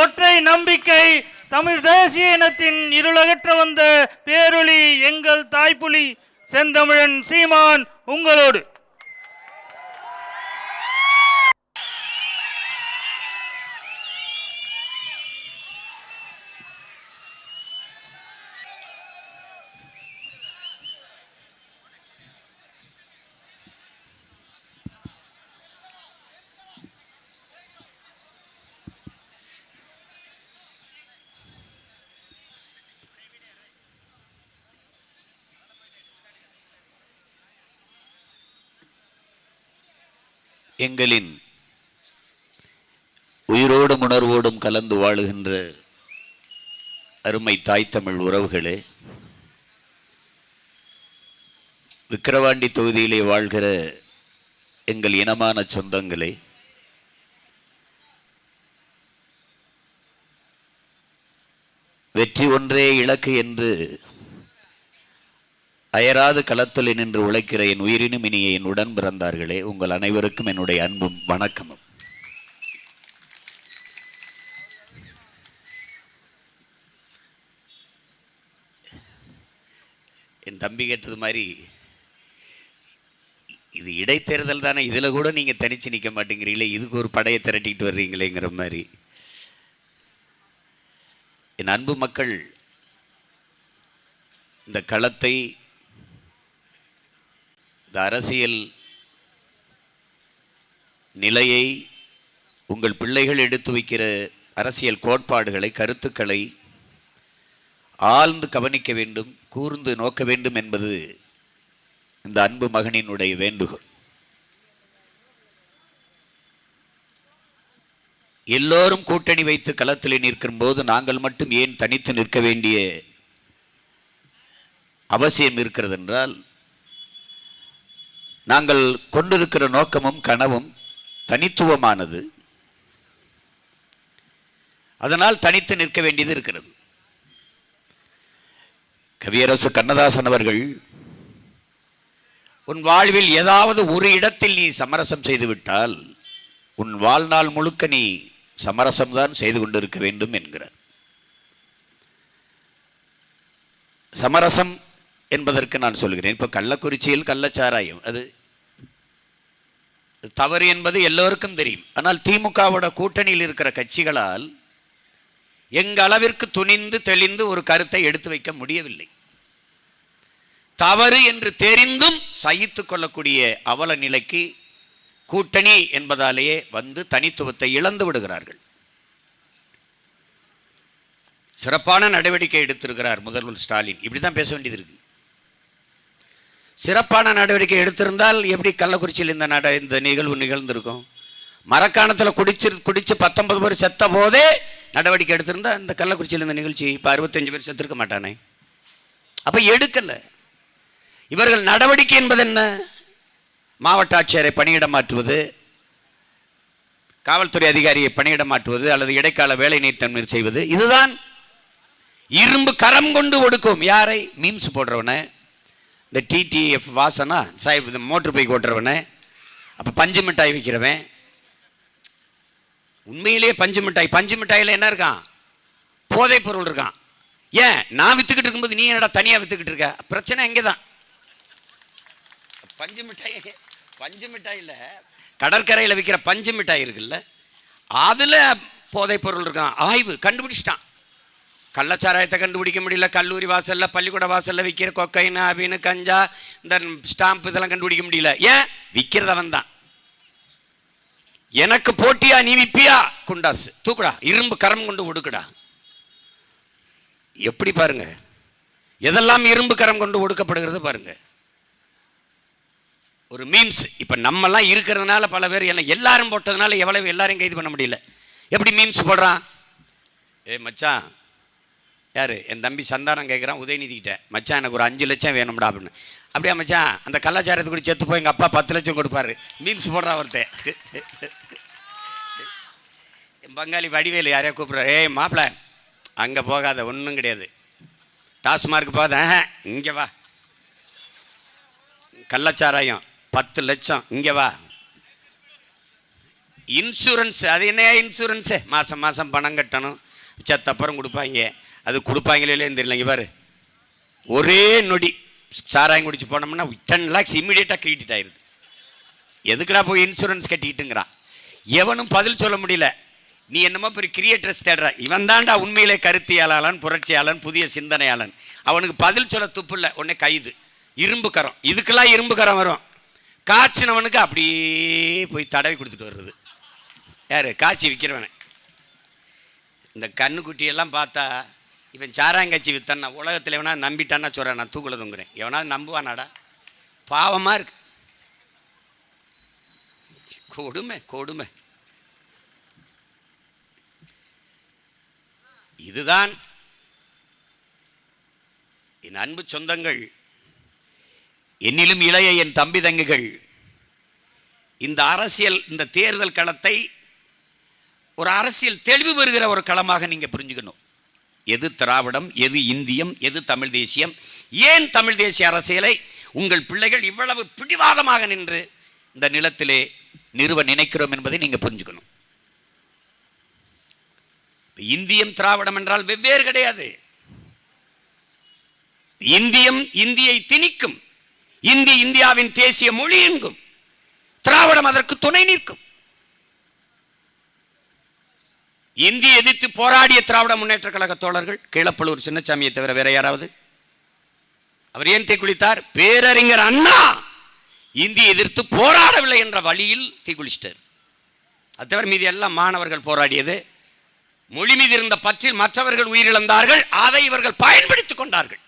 ஒற்றை நம்பிக்கை, தமிழ் தேசிய இனத்தின் இருளகற்ற வந்த பேரொளி எங்கள் தாய்ப்புலி செந்தமிழன் சீமான் உங்களோடு. எங்களின் உயிரோடும் உணர்வோடும் கலந்து வாழுகின்ற அருமை தாய் தமிழ் உறவுகளே, விக்கிரவாண்டி தொகுதியிலே வாழ்கிற எங்கள் இனமான சொந்தங்களே, வெற்றி ஒன்றே இலக்கு என்று அயராது களத்தில் நின்று உழைக்கிற என் உயிரினும் இனிய என் உடன் பிறந்தார்களே, உங்கள் அனைவருக்கும் என்னுடைய அன்பும் வணக்கமும். என் தம்பி கேட்டது மாதிரி, இது இடைத்தேர்தல் தானே, இதில் கூட நீங்கள் தனிச்சு நிற்க மாட்டேங்கிறீங்களே, இதுக்கு ஒரு படையை திரட்டிக்கிட்டு வர்றீங்களேங்கிற மாதிரி. என் அன்பு மக்கள், இந்த களத்தை, இந்த அரசியல் நிலையை, உங்கள் பிள்ளைகள் எடுத்து வைக்கிற அரசியல் கோட்பாடுகளை, கருத்துக்களை ஆழ்ந்து கவனிக்க வேண்டும், கூர்ந்து நோக்க வேண்டும் என்பது இந்த அன்பு மகனினுடைய வேண்டுகோள். எல்லோரும் கூட்டணி வைத்து களத்தில் நிற்கும் போது நாங்கள் மட்டும் ஏன் தனித்து நிற்க வேண்டிய அவசியம் இருக்கிறது என்றால், நாங்கள் கொண்டிருக்கிற நோக்கமும் கனவும் தனித்துவமானது. அதனால் தனித்து நிற்க வேண்டியது இருக்கிறது. கவியரசு கண்ணதாசன் அவர்கள், உன் வாழ்வில் ஏதாவது ஒரு இடத்தில் நீ சமரசம் செய்துவிட்டால் உன் வாழ்நாள் முழுக்க நீ சமரசம்தான் செய்து கொண்டிருக்க வேண்டும் என்கிறார். சமரசம் என்பதற்கு நான் சொல்கிறேன், இப்போ கள்ளக்குறிச்சியில் கள்ளச்சாராயம் அது தவறு என்பது எல்லோருக்கும் தெரியும். ஆனால் திமுகவோட கூட்டணியில் இருக்கிற கட்சிகளால் எங்க அளவிற்கு துணிந்து தெளிந்து ஒரு கருத்தை எடுத்து வைக்க முடியவில்லை. தவறு என்று தெரிந்தும் சகித்து கொள்ளக்கூடிய அவல நிலைக்கு கூட்டணி என்பதாலேயே வந்து தனித்துவத்தை இழந்து விடுகிறார்கள். சிறப்பான நடவடிக்கை எடுத்திருக்கிறார் முதல்வர் ஸ்டாலின். இப்படிதான் பேச வேண்டியது இருக்கு. சிறப்பான நடவடிக்கை எடுத்திருந்தால் எப்படி கள்ளக்குறிச்சியில் இந்த நிகழ்வு நிகழ்ந்திருக்கும்? மரக்காணத்தில் குடிச்சு 19 பேர் செத்த போதே நடவடிக்கை எடுத்திருந்தா இந்த கள்ளக்குறிச்சியில் இந்த நிகழ்ச்சி இப்போ 65 பேர் செத்துருக்க மாட்டானே. அப்போ எடுக்கல. இவர்கள் நடவடிக்கை என்பது என்ன? மாவட்ட ஆட்சியரை பணியிடம் மாற்றுவது, காவல்துறை அதிகாரியை பணியிடம் மாற்றுவது, அல்லது இடைக்கால வேலை நிறுத்தம் செய்வது. இதுதான் இரும்பு கரம் கொண்டு ஒடுக்கும். யாரை? மீம்ஸ் போடுறவனை, இந்த டிடிஎஃப் வாசனா சாஹிப், இந்த மோட்டர் பைக் ஓட்டுறவனை, அப்போ பஞ்சு மிட்டாய் விற்கிறவன். உண்மையிலேயே பஞ்சு மிட்டாயில் என்ன இருக்கான்? போதைப் பொருள் இருக்கான். ஏன் நான் வித்துக்கிட்டு இருக்கும்போது நீ என்னடா தனியாக வித்துக்கிட்டு இருக்க? பிரச்சனை எங்கே தான். பஞ்சு மிட்டாயில் கடற்கரையில் விற்கிற பஞ்சு மிட்டாய் இருக்குல்ல, அதில் போதைப் பொருள் இருக்கான். ஆய்வு கண்டுபிடிச்சிட்டான். கள்ளச்சாராயத்தை கண்டுபிடிக்க முடியல. கல்லூரி வாசலில், பள்ளிக்கூட வாசலில் விற்கிற கொக்கைன், அபின்னு, கஞ்சா, இந்த ஸ்டாம்ப் இதெல்லாம் கண்டுபிடிக்க முடியல. ஏன்? விற்கிறதவன் தான். எனக்கு போட்டியா? நீ விப்பியா? குண்டாசு தூக்குடா, இரும்பு கரம் கொண்டு ஒடுக்குடா. எப்படி பாருங்க, எதெல்லாம் இரும்பு கரம் கொண்டு ஒடுக்கப்படுகிறது பாருங்க. ஒரு மீம்ஸ் இப்போ நம்மெல்லாம் இருக்கிறதுனால பல பேர் எல்லாரும் போட்டதுனால எவ்வளவு எல்லாரையும் கைது பண்ண முடியல. எப்படி மீம்ஸ் போடுறான்? மச்சான், யார்? என் தம்பி சந்தானம் கேட்குறான் உதயநிதிக்கிட்ட, மச்சான் எனக்கு ஒரு 5 லட்சம் வேணும்டா அப்படின்னு. அப்படியா மச்சான், அந்த கலாச்சாரத்துக்கு செத்து போய் எங்கள் அப்பா 10 லட்சம் கொடுப்பாரு. மீம்ஸ் போடுறான் ஒருத்தன். பங்காளி வடிவேலு யாரையா கூப்பிட்றாரு, ஏய் மாப்பிள்ள அங்கே போகாத, ஒன்றும் கிடையாது, டாஸ்மார்க் போகாத, இங்கே வா, கள்ளச்சாராயம் 10 லட்சம், இங்கே வா. இன்சூரன்ஸ், அது என்ன இன்சூரன்ஸு? மாதம் மாதம் பணம் கட்டணும், செத்தப்புறம் கொடுப்பாங்க. அது கொடுப்பாங்களே தெரியலங்க பாரு. ஒரே நொடி சாராயம் குடிச்சு போனோம்னா 10 lakhs இம்மிடியேட்டாக கிரெடிட் ஆயிடுது. எதுக்குடா போய் இன்சூரன்ஸ் கட்டிக்கிட்டுங்கிறான். எவனும் பதில் சொல்ல முடியல. நீ என்னமோ பெரிய கிரியேட்டர்ஸ் தேடுற. இவன் தாண்டா உண்மையிலே கருத்தியாளன், புரட்சியாளன், புதிய சிந்தனையாளன். அவனுக்கு பதில் சொல்ல துப்பு இல்லை. உடனே கைது, இரும்பு கரம். இதுக்கெல்லாம் இரும்பு கரம் வரும். காய்ச்சினவனுக்கு அப்படியே போய் தடவி கொடுத்துட்டு வர்றது. யார்? காய்ச்சி விற்கிறவனே. இந்த கண்ணுக்குட்டியெல்லாம் பார்த்தா இவன் சாராங்கச்சி வித்தன்னா உலகத்தில் எவனா நம்பிட்டான்னா சொல்கிறேன், நான் தூக்குல தொங்குறேன். எவனாவது நம்புவானாடா? பாவமாக இருக்கு. கொடுமை கொடுமை. இதுதான் என் அன்பு சொந்தங்கள், என்னிலும் இளைய என் தம்பி தங்குகள், இந்த அரசியல், இந்த தேர்தல் களத்தை ஒரு அரசியல் தெளிவு பெறுகிற ஒரு களமாக நீங்கள் புரிஞ்சுக்கணும். எது திராவிடம், எது இந்தியம், எது தமிழ் தேசியம், ஏன் தமிழ் தேசிய அரசியலை உங்கள் பிள்ளைகள் இவ்வளவு பிடிவாதமாக நின்று இந்த நிலத்திலே நிறுவ நினைக்கிறோம் என்பதை நீங்கள் புரிஞ்சுக்கணும். இந்தியம் திராவிடம் என்றால் வெவ்வேறு கிடையாது. இந்தியம் இந்தியை திணிக்கும், இந்தி இந்தியாவின் தேசிய மொழி என்கும், திராவிடம் அதற்கு துணை நிற்கும். இந்திய எதிர்த்து போராடிய திராவிட முன்னேற்ற கழக தோழர்கள் கீழப்பழுவூர் சின்னசாமியை தவிர வேற யாராவது? அவர் ஏன் தீக்குளித்தார்? பேரறிஞர் அண்ணா இந்திய எதிர்த்து போராடவில்லை என்ற வழியில் தீக்குளிச்சிட்டார். அது தவிர மீது எல்லாம் மாணவர்கள் போராடியது. மொழி மீது இருந்த பற்றில் மற்றவர்கள் உயிரிழந்தார்கள், அதை இவர்கள் பயன்படுத்திக் கொண்டார்கள்.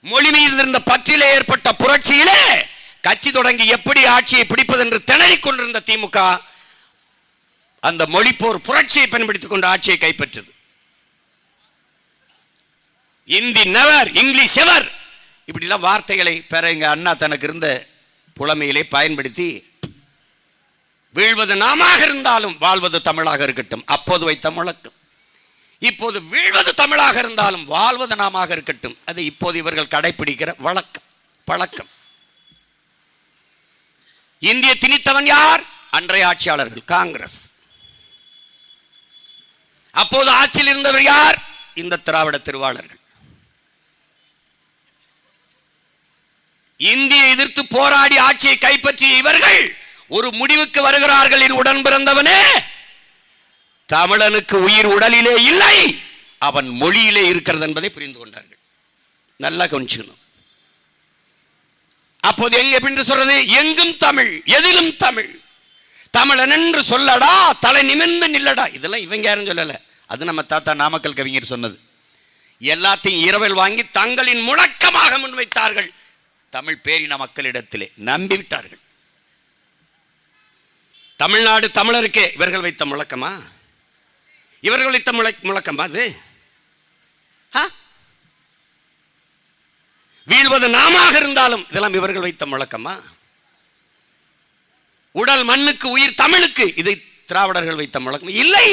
மொழி மீது இருந்த பற்றிலே ஏற்பட்ட புரட்சியிலே கட்சி தொடங்கி எப்படி ஆட்சியை பிடிப்பது என்று திணறிக் கொண்டிருந்த திமுக அந்த மொழிப்போர் புரட்சியை பயன்படுத்திக் கொண்டு ஆட்சியை கைப்பற்றது. இந்தி நெவர், இங்கிலீஷ் எவர், இப்படிலாம் வார்த்தைகளை பெற இங்க அண்ணா தனக்கு இருந்த புலமையிலே பயன்படுத்தி வீழ்வது நாமாக இருந்தாலும் வாழ்வது தமிழாக இருக்கட்டும், அப்போது வைத்த முழக்கம். இப்போது வீழ்வது தமிழாக இருந்தாலும் வாழ்வது நாமாக இருக்கட்டும், அது இப்போது இவர்கள் கடைபிடிக்கிற வழக்கம், பழக்கம். இந்திய திணித்தவன் யார்? அன்றைய ஆட்சியாளர்கள், காங்கிரஸ். அப்போது ஆட்சியில் இருந்தவர் யார்? இந்த திராவிட திருவாளர்கள். இந்திய எதிர்த்து போராடி ஆட்சியை கைப்பற்றிய இவர்கள் ஒரு முடிவுக்கு வருகிறார்கள். என் உடன் பிறந்தவனே, தமிழனுக்கு உயிர் உடலிலே இல்லை, அவன் மொழியிலே இருக்கிறது என்பதை புரிந்து கொண்டார்கள். நல்லா கவனிச்சுக்கணும். அப்போது எங்க என்று சொல்றது? எங்கும் தமிழ், எதிலும் தமிழ், தமிழன் என்று சொல்லடா, தலை நிமிர்ந்து நில்லடா. இதெல்லாம் இவங்க யாரும் சொல்லல, அது நம்ம தாத்தா நாமக்கல் கவிஞர் சொன்னது. எல்லாத்தையும் இரவல் வாங்கி தங்களின் முழக்கமாக முன்வைத்தார்கள். தமிழ் பேரின மக்களிடத்திலே நம்பிவிட்டார்கள். தமிழ்நாடு தமிழருக்கே இவர்கள் வைத்த முழக்கமா? இவர்கள் வைத்த முழக்கமா அது? வீழ்வது நாமாக இருந்தாலும் இதெல்லாம் இவர்கள் வைத்த முழக்கமா? உடல் மண்ணுக்கு உயிர் தமிழுக்கு, இதை திராவிடர்கள் வைத்த முழக்கம் இல்லை.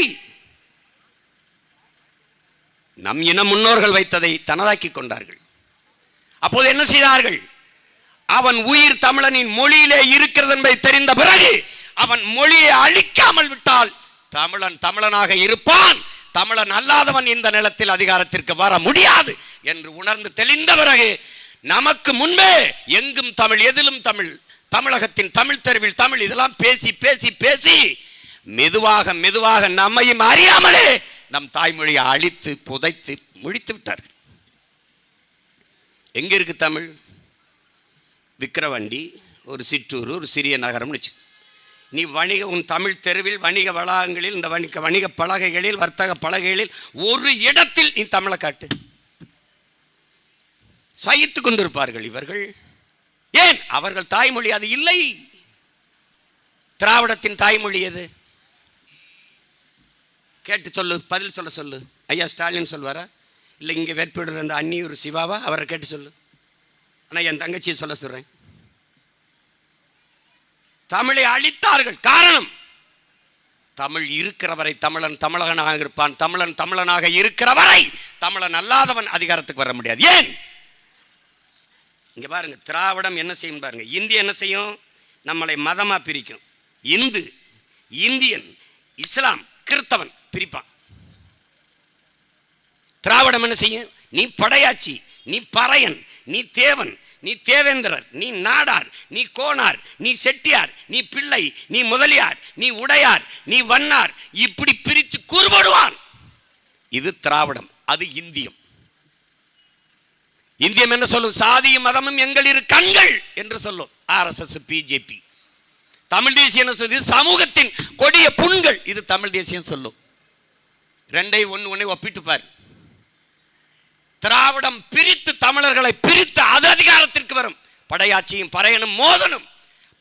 நம் இன முன்னோர்கள் வைத்ததை தனதாக்கி கொண்டார்கள். அப்போது என்ன செய்தார்கள்? அவன் உயிர் தமிழனின் மொழியிலே இருக்கிறது என்பதை தெரிந்த பிறகு அவன் மொழியை அழிக்காமல் விட்டால் தமிழன் தமிழனாக இருப்பான், தமிழன் அல்லாதவன் இந்த நிலத்தில் அதிகாரத்திற்கு வர முடியாது என்று உணர்ந்து தெளிந்த பிறகு நமக்கு முன்பே எங்கும் தமிழ், எதிலும் தமிழ், தமிழகத்தின் தமிழ் தெருவில் தமிழ், இதெல்லாம் பேசி பேசி பேசி மெதுவாக மெதுவாக நம்மையும் அறியாமலே நம் தாய்மொழியை அழித்து புதைத்து முடித்து விட்டார்கள். எங்க இருக்கு தமிழ்? விக்கிரவாண்டி ஒரு சிற்றூர், ஒரு சிறிய நகரம்னு வச்சு நீ உன் தமிழ் தெருவில், வணிக வளாகங்களில், இந்த வணிக பலகைகளில், வர்த்தக பலகைகளில் ஒரு இடத்தில் நீ தமிழை காட்டு. சகித்து கொண்டிருப்பார்கள் இவர்கள். ஏன்? அவர்கள் தாய்மொழி அது இல்லை. திராவிடத்தின் தாய்மொழி எது? கேட்டு சொல்லு, பதில் சொல்ல சொல்லு. ஐயா ஸ்டாலின் சொல்வாரா? இல்லை இங்கே வேட்பாளர் அந்த அன்னியூர் சிவாவா? அவரை கேட்டு சொல்லு. ஆனால் என் தங்கச்சியை சொல்ல சொல்கிறேன். தமிழை அழித்தார்கள். காரணம், தமிழ் இருக்கிறவரை தமிழன் தமிழகனாக இருப்பான், தமிழன் தமிழனாக இருக்கிறவரை தமிழன் அல்லாதவன் அதிகாரத்துக்கு வர முடியாது. ஏன்? இங்க பாருங்க, திராவிடம் என்ன செய்யும் பாருங்க. இந்திய என்ன செய்யும்? நம்மளை மதமா பிரிக்கும். இந்து இந்தியன், இஸ்லாம், கிறிஸ்தவன் பிரிப்பான். திராவிடம் என்ன செய்யும்? நீ படையாச்சி, நீ பறையன், நீ தேவன், நீ தேவேந்திரர், நீ நாடார், நீ கோனார், நீ செட்டியார், நீ பிள்ளை, நீ முதலியார், நீ உடையார், நீ வண்ணார், இப்படி பிரித்து கூறுபடுவான். இது திராவிடம். அது இந்தியம். இந்தியம் என்ன சொல்லும்? சாதியும் மதமும் எங்கள் இரு கண்கள் என்று சொல்லும் RSS, BJP. தமிழ் தேசியம் என்ன சொல்லுது? சமூகத்தின் கொடிய புண்கள். இது தமிழ் தேசியம் சொல்லும். ரெண்டை ஒன்னு ஒப்பிட்டு பாரு. திராவிடம் பிரித்து தமிழர்களை பிரித்து அது அதிகாரத்திற்கு வரும். படையாட்சியும் பறையனும் மோதனும்.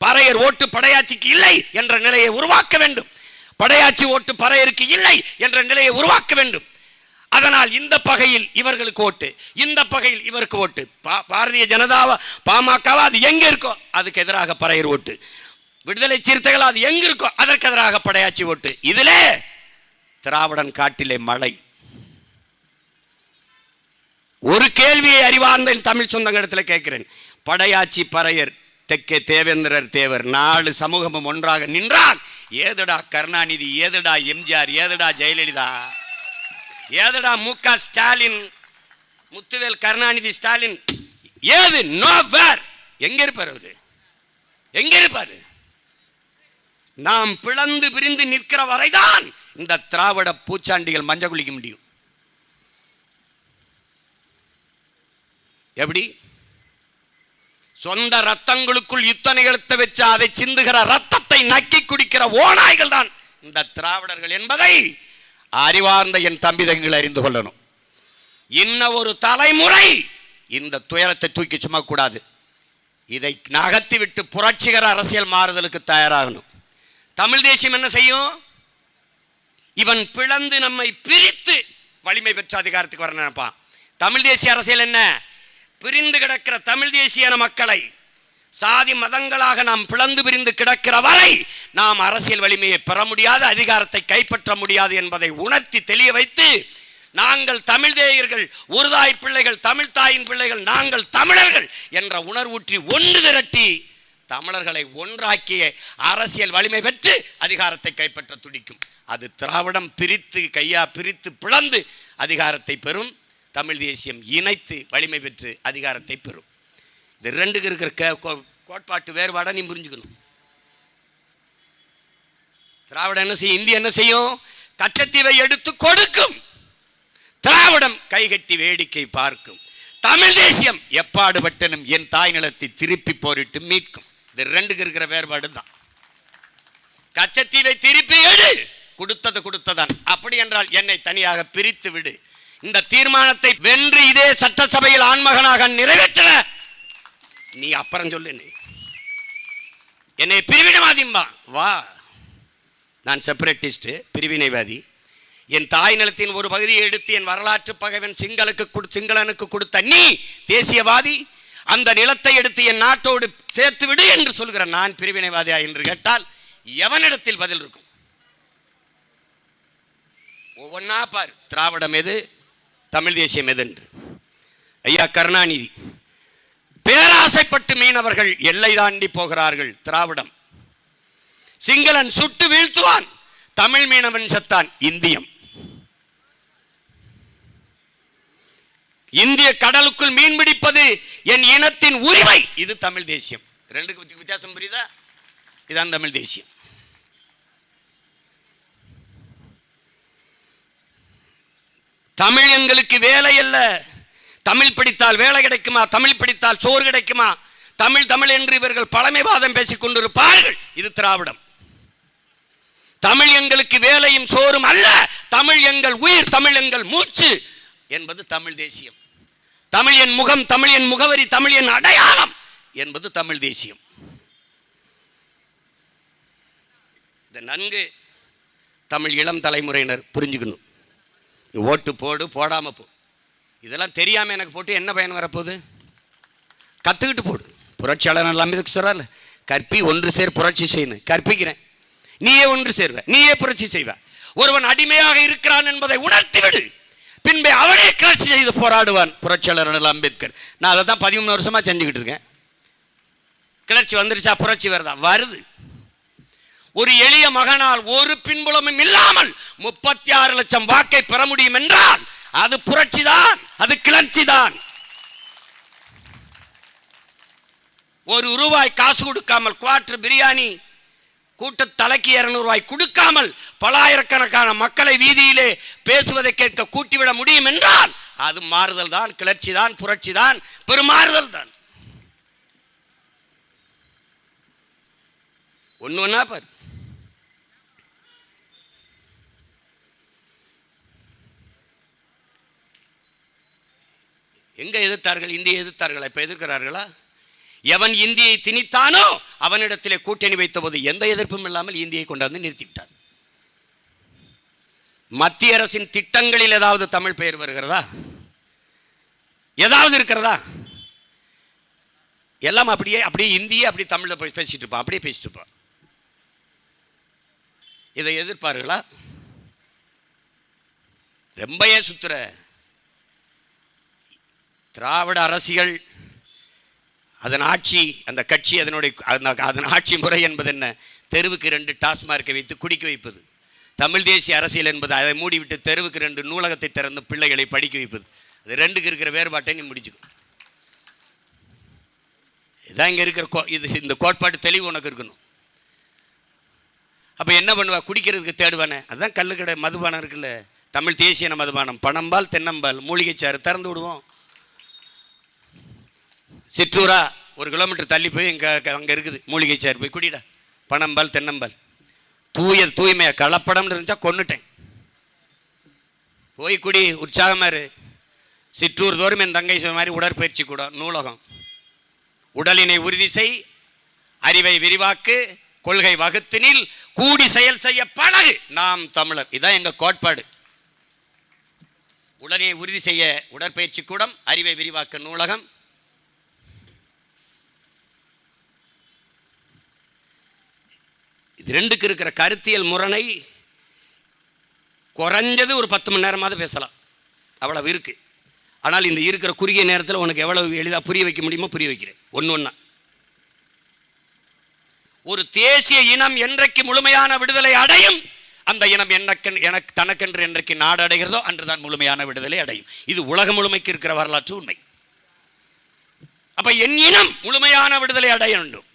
பறையர் ஓட்டு படையாட்சிக்கு இல்லை என்ற நிலையை உருவாக்க வேண்டும். படையாட்சி ஓட்டு பறையருக்கு இல்லை என்ற நிலையை உருவாக்க வேண்டும். அதனால் இந்த பகையில் இவர்களுக்கு ஓட்டு, இந்த பகையில் இவருக்கு ஓட்டு. பாரதிய ஜனதாவா பாமகவா அது எங்க இருக்கோ அதுக்கு எதிராக பறையர் ஓட்டு. விடுதலை சிறுத்தைகள் அது எங்க இருக்கோ அதற்கு எதிராக படையாட்சி ஓட்டு. இதிலே திராவிடன் காட்டிலே மழை. ஒரு கேள்வியை அறிவார்ந்த தமிழ் சொந்தங்களிடத்தில் கேட்கிறேன். படையாட்சி பறையர், தெற்கே தேவேந்திரர் தேவர், 4 சமூகமும் ஒன்றாக நின்றால் ஏதுடா கருணாநிதி, ஏதுடா எம்ஜிஆர், ஏதுடா ஜெயலலிதா, ஏதுடா MK ஸ்டாலின், முத்துவேல் கருணாநிதி ஸ்டாலின், ஏது? நோவேர். எங்க இருப்பார் அவரு? எங்க இருப்பாரு? நாம் பிளந்து பிரிந்து நிற்கிற வரைதான் இந்த திராவிட பூச்சாண்டிகள் மஞ்சள் குளிக்க முடியும். எப்படி? சொந்த ரத்தங்களுக்குள் யுத்த நிகழ்த்த வச்சு அதை சிந்துகிற ரத்தத்தை நக்கி குடிக்கிற ஓநாய்கள் தான் இந்த திராவிடர்கள் என்பதை அறிவார்ந்த என் தம்பிதங்கள் அறிந்து கொள்ளணும். இன்ன ஒரு தலைமுறை இந்த துயரத்தை தூக்கி சுமக்கூடாது. இதை நகர்த்தி விட்டு புரட்சிகர அரசியல் மாறுதலுக்கு தயாராகணும். தமிழ் தேசியம் என்ன செய்யும்? இவன் பிளந்து நம்மை பிரித்து வலிமை பெற்ற அதிகாரத்துக்கு வர நினைப்பான். தமிழ் தேசிய அரசியல் என்ன? பிரிந்து கிடக்கிற தமிழ் தேசிய மக்களை சாதி மதங்களாக நாம் பிளந்து பிரிந்து கிடக்கிற வரை நாம் அரசியல் வலிமையை பெற முடியாது, அதிகாரத்தை கைப்பற்ற முடியாது என்பதை உணர்த்தி தெளிய வைத்து, நாங்கள் தமிழ் தேயர்கள், ஒரு தாய் பிள்ளைகள், தமிழ் தாயின் பிள்ளைகள், நாங்கள் தமிழர்கள் என்ற உணர்வூற்றி ஒன்று திரட்டி தமிழர்களை ஒன்றாக்கிய அரசியல் வலிமை பெற்று அதிகாரத்தை கைப்பற்ற துடிக்கும். அது திராவிடம் பிரித்து கையா பிரித்து பிளந்து அதிகாரத்தை பெறும். தமிழ் தேசியம் இணைத்து வலிமை பெற்று அதிகாரத்தை பெறும். இது ரெண்டுக்கு இருக்கிற கோட்பாட்டு வேறுபாடை நீ புரிஞ்சுக்கணும். திராவிடம் என்ன செய்யும்? இந்தியா என்ன செய்யும்? கச்சத்தீவை எடுத்து கொடுக்கும். திராவிடம் கைகட்டி வேடிக்கை பார்க்கும். தமிழ் தேசியம் எப்பாடுபட்டனும் என் தாய் நிலத்தை திருப்பி போரிட்டு மீட்கும். இது ரெண்டுக்கு இருக்கிற வேறுபாடு தான். கச்சத்தீவை திருப்பி எடு, கொடுத்தது கொடுத்ததான். அப்படி என்றால் என்னை தனியாக பிரித்து விடு. இந்த தீர்மானத்தை வென்று இதே சட்டசபையில் ஆண்மகனாக நிறைவேற்ற நீ அப்புறம் சொல்லு. என்னை பிரிவினைவாதிம்பா வா, நான் செப்பரேட்டிஸ்ட், பிரிவினைவாதி. என் தாய் நிலத்தின் ஒரு பகுதியை எடுத்து என் வரலாற்று பகைவன் சிங்களனுக்கு கொடுத்த நீ தேசியவாதி, அந்த நிலத்தை எடுத்து என் நாட்டோடு சேர்த்து விடு என்று சொல்கிற நான் பிரிவினைவாதியா என்று கேட்டால் எவனிடத்தில் பதில் இருக்கும்? ஒவ்வொன்னா பார். திராவிடம் எது, தமிழ் தேசியம் எது என்று. ஐயா கருணாநிதி, பேராசைப்பட்டு மீனவர்கள் எல்லை தாண்டி போகிறார்கள். திராவிடம். சிங்களன் சுட்டு வீழ்த்துவான், தமிழ் மீனவன் செத்தான். இந்தியம். இந்திய கடலுக்குள் மீன் பிடிப்பது என் இனத்தின் உரிமை. இது தமிழ் தேசியம். ரெண்டுக்கு வித்தியாசம் புரியுதா? இதுதான் தமிழ் தேசியம். தமிழ் எங்களுக்கு வேலை அல்ல. தமிழ் படித்தால் வேலை கிடைக்குமா? தமிழ் படித்தால் சோறு கிடைக்குமா? தமிழ் தமிழ் என்று இவர்கள் பழமைவாதம் பேசிக் கொண்டிருப்பார்கள். இது திராவிடம். தமிழ் எங்களுக்கு வேலையும் சோறும் அல்ல, தமிழ் எங்கள் உயிர், தமிழ் எங்கள் மூச்சு என்பது தமிழ் தேசியம். தமிழ் என் முகம், தமிழ் என் முகவரி, தமிழ் என் அடையாளம் என்பது தமிழ் தேசியம். இந்த நன்கு தமிழ் இளம் தலைமுறையினர் புரிஞ்சுக்கணும். ஓட்டு போடு, போடாம போ, இதெல்லாம் தெரியாம எனக்கு போட்டு என்ன பயன் வரப்போகுது? கத்துக்கிட்டு போடு. புரட்சியாளர் அம்பேத்கர் சொல்றாரு, கற்பி ஒன்று சேர் புரட்சி செய்யணும். கற்பிக்கிறேன், நீயே ஒன்று சேர்வ, நீயே புரட்சி செய்வ. ஒருவன் அடிமையாக இருக்கிறான் என்பதை உணர்த்தி விடு, பின்பே அவனே கிளர்ச்சி செய்து போராடுவான். புரட்சியாளர் அம்பேத்கர். நான் அதை தான் 13 வருஷமா செஞ்சுக்கிட்டு இருக்கேன். கிளர்ச்சி வந்துருச்சா? புரட்சி வருதா? வருது. ஒரு எளிய மகனால் ஒரு பின்புலமும் இல்லாமல் 36 லட்சம் வாக்கை பெற முடியும் என்றால் அது புரட்சிதான், அது கிளர்ச்சிதான். ₹1 காசு கொடுக்காமல் குவார்டர் பிரியாணி கூட்ட தலைக்கு 200 ரூபாய் கொடுக்காமல் பலாயிரக்கணக்கான மக்களை வீதியிலே பேசுவதை கேட்க கூட்டிவிட முடியும் என்றால் அது மாறுதல் தான், கிளர்ச்சி தான், புரட்சி தான், பெருமாறுதல் தான். ஒண்ணா பாரு. எங்க எதிர்த்தார்கள்? இந்தியை எதிர்த்தார்களா? இப்ப எதிர்க்கிறார்களா? எவன் இந்தியை திணித்தானோ அவனிடத்திலே கூட்டணி வைத்த போது எந்த எதிர்ப்பும் இல்லாமல் இந்தியை கொண்டாந்து நிறுத்திவிட்டான். மத்திய அரசின் திட்டங்களில் ஏதாவது தமிழ் பெயர் வருகிறதா? ஏதாவது இருக்கிறதா? எல்லாம் அப்படியே இந்திய அப்படி தமிழ்ல பேசிட்டு இருப்பான், அப்படியே பேசிட்டு இருப்பான். இதை எதிர்ப்பார்களா? ரொம்ப ஏன் சுத்துற? திராவிட அரசியல், அதன் ஆட்சி, அந்த கட்சி, அதன் ஆட்சி முறை என்பது என்ன? தெருவுக்கு 2 டாஸ்மார்க்கை வைத்து குடிக்க வைப்பது. தமிழ் தேசிய அரசியல் என்பது அதை மூடிவிட்டு தெருவுக்கு 2 நூலகத்தை திறந்து பிள்ளைகளை படிக்க வைப்பது. அது 2க்கு இருக்கிற வேறுபாட்டை நீ முடிச்சுக்கும். இதான் இங்கே இருக்கிற இந்த கோட்பாடு தெளிவு உனக்கு இருக்கணும். அப்போ என்ன பண்ணுவா? குடிக்கிறதுக்கு தேடுவானே. அதுதான் கல்லுக்கடை மதுபானம் இருக்குல்ல, தமிழ் தேசிய மதுபானம், பனம்பால், தென்னம்பால், மூலிகைச்சாறு திறந்து விடுவோம். சிற்றூரா 1 கிலோமீட்டர் தள்ளி போய் அங்கே இருக்குது மூலிகைச்சாறு, போய் குடிடா. பனம்பால், தென்னம்பால், தூய்மையாக கலப்படம்னு இருந்துச்சா கொன்னுட்டேன். போய் குடி, உற்சாகமாக இரு. சிற்றூர் தோறும் என் தங்கை மாதிரி உடற்பயிற்சி கூட, நூலகம். உடலினை உறுதி செய், அறிவை விரிவாக்கு, கொள்கை வகுத்தினில் கூடி செயல் செய்ய பழகு, நாம் தமிழர். இதுதான் எங்க கோட்பாடு. உடலினை உறுதி செய்ய உடற்பயிற்சி கூடம், அறிவை விரிவாக்க நூலகம். இது 2க்கு இருக்கிற கருத்தியல் முரணை குறைஞ்சது ஒரு 10 மணி நேரமாவது பேசலாம், அவ்வளவு இருக்கு. ஆனால் இந்த இருக்கிற குறுகிய நேரத்தில் உனக்கு எவ்வளவு எளிதாக புரிய வைக்க முடியுமோ புரிய வைக்கிறேன். ஒன்று ஒரு தேசிய இனம் என்றைக்கு முழுமையான விடுதலை அடையும், அந்த இனம் எனக்கு தனக்கென்று என்றைக்கு நாடு அடைகிறதோ அன்றுதான் முழுமையான விடுதலை அடையும். இது உலகம் முழுமைக்கு இருக்கிற வரலாற்று உண்மை. அப்ப என் இனம் முழுமையான விடுதலை அடைய வேண்டும்,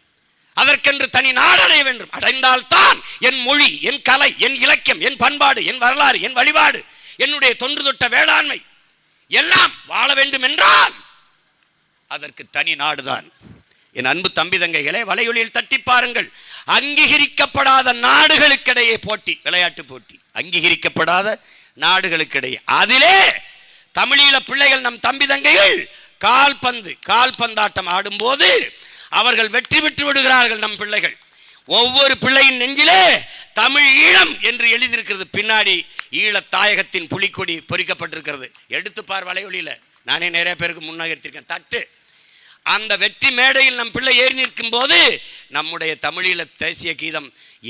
அதற்கென்று தனி நாடு அடைய வேண்டும். அடைந்தால்தான் என் மொழி, என் கலை, என் இலக்கியம், என் பண்பாடு, என் வரலாறு, என் வழிபாடு, என்னுடைய தொன்று தொட்ட வேளாண்மை எல்லாம் வாழ வேண்டும் என்றால் அதற்கு தனி நாடுதான். என் அன்பு தம்பி தங்கைகளே, வலையொலியில் தட்டி பாருங்கள். அங்கீகரிக்கப்படாத நாடுகளுக்கிடையே போட்டி, விளையாட்டு போட்டி, அங்கீகரிக்கப்படாத நாடுகளுக்கிடையே. அதிலே தமிழீழ பிள்ளைகள், நம் தம்பி தங்கைகள் கால்பந்தாட்டம் ஆடும்போது அவர்கள் வெற்றி பெற்று விடுகிறார்கள். நம் பிள்ளைகள், ஒவ்வொரு பிள்ளையின் நெஞ்சிலே தமிழ் ஈழம் என்று எழுதியிருக்கிறது. பின்னாடி ஈழ தாயகத்தின் புலிக்கொடி பொறிக்கப்பட்டிருக்கிறது. எடுத்துப்பார் வலையொலியில. நானே நிறைய பேருக்கு முன்னகர்த்திருக்கேன். தட்டு. அந்த வெற்றி மேடையில் நம் பிள்ளை ஏறி நிற்கும் போது நம்முடைய தமிழீழ தேசிய கீதம்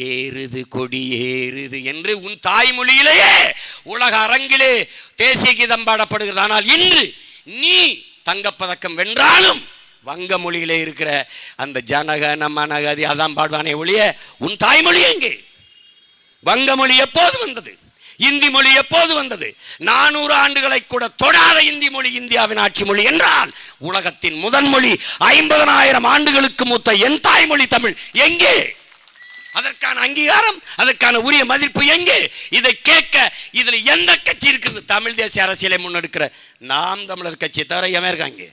ஏறுது கொடி ஏறுது என்று உன் தாய்மொழியிலேயே உலக அரங்கிலே தேசிய கீதம் பாடப்படுகிறது. ஆனால் இன்று நீ தங்கப்பதக்கம் வென்றாலும் வங்க மொழியிலே இருக்கிற அந்த ஜனகன மனகதி அதான் பாடுவானே ஒழிய உன் தாய்மொழி எங்கே? வங்க மொழி எப்போது வந்தது? இந்தி மொழி எப்போது வந்தது? 400 ஆண்டுகளை கூட தொடாத இந்தி மொழி இந்தியாவின் ஆட்சி மொழி என்றால் உலகத்தின் முதன் மொழி 50,000 ஆண்டுகளுக்கு மூத்த என் தாய்மொழி தமிழ் எங்கே? அதற்கான அங்கீகாரம், அதற்கான உரிய மதிப்பு எங்கே? இதை கேட்க இதுல எந்த கட்சி இருக்குது? தமிழ் தேசிய அரசியலை முன்னெடுக்கிற நாம் தமிழர் கட்சி தவிர எவன் இருக்காங்க?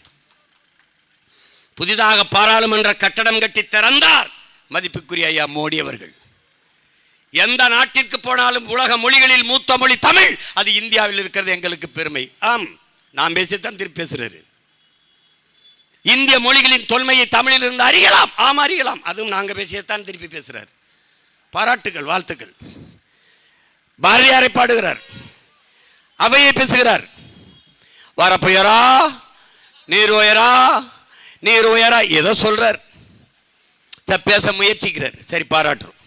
புதிதாக பாராளுமன்ற கட்டடம் கட்டி திறந்தார் மதிப்புக்குரிய ஐயா மோடி அவர்கள். எந்த நாட்டிற்கு போனாலும் உலக மொழிகளில் மூத்த மொழி தமிழ், அது இந்தியாவில் இருக்கிறது எங்களுக்கு பெருமை. ஆம், நாம் பேசித்தான் திருப்பி பேசுறாரு. இந்திய மொழிகளின் தொன்மையை தமிழில் இருந்து அறியலாம். ஆம், அறியலாம். அதுவும் நாங்க பேசியத்தான் திருப்பி பேசுறாரு. பாராட்டுகள், வாழ்த்துக்கள். பாரதியாரை பாடுகிறார், அவையை பேசுகிறார். வரப்புயரா நீர் உயரா நீர் உயரா ஏதோ சொல்றார், பேச முயற்சிக்கிறார். சரி, பாராட்டுறோம்.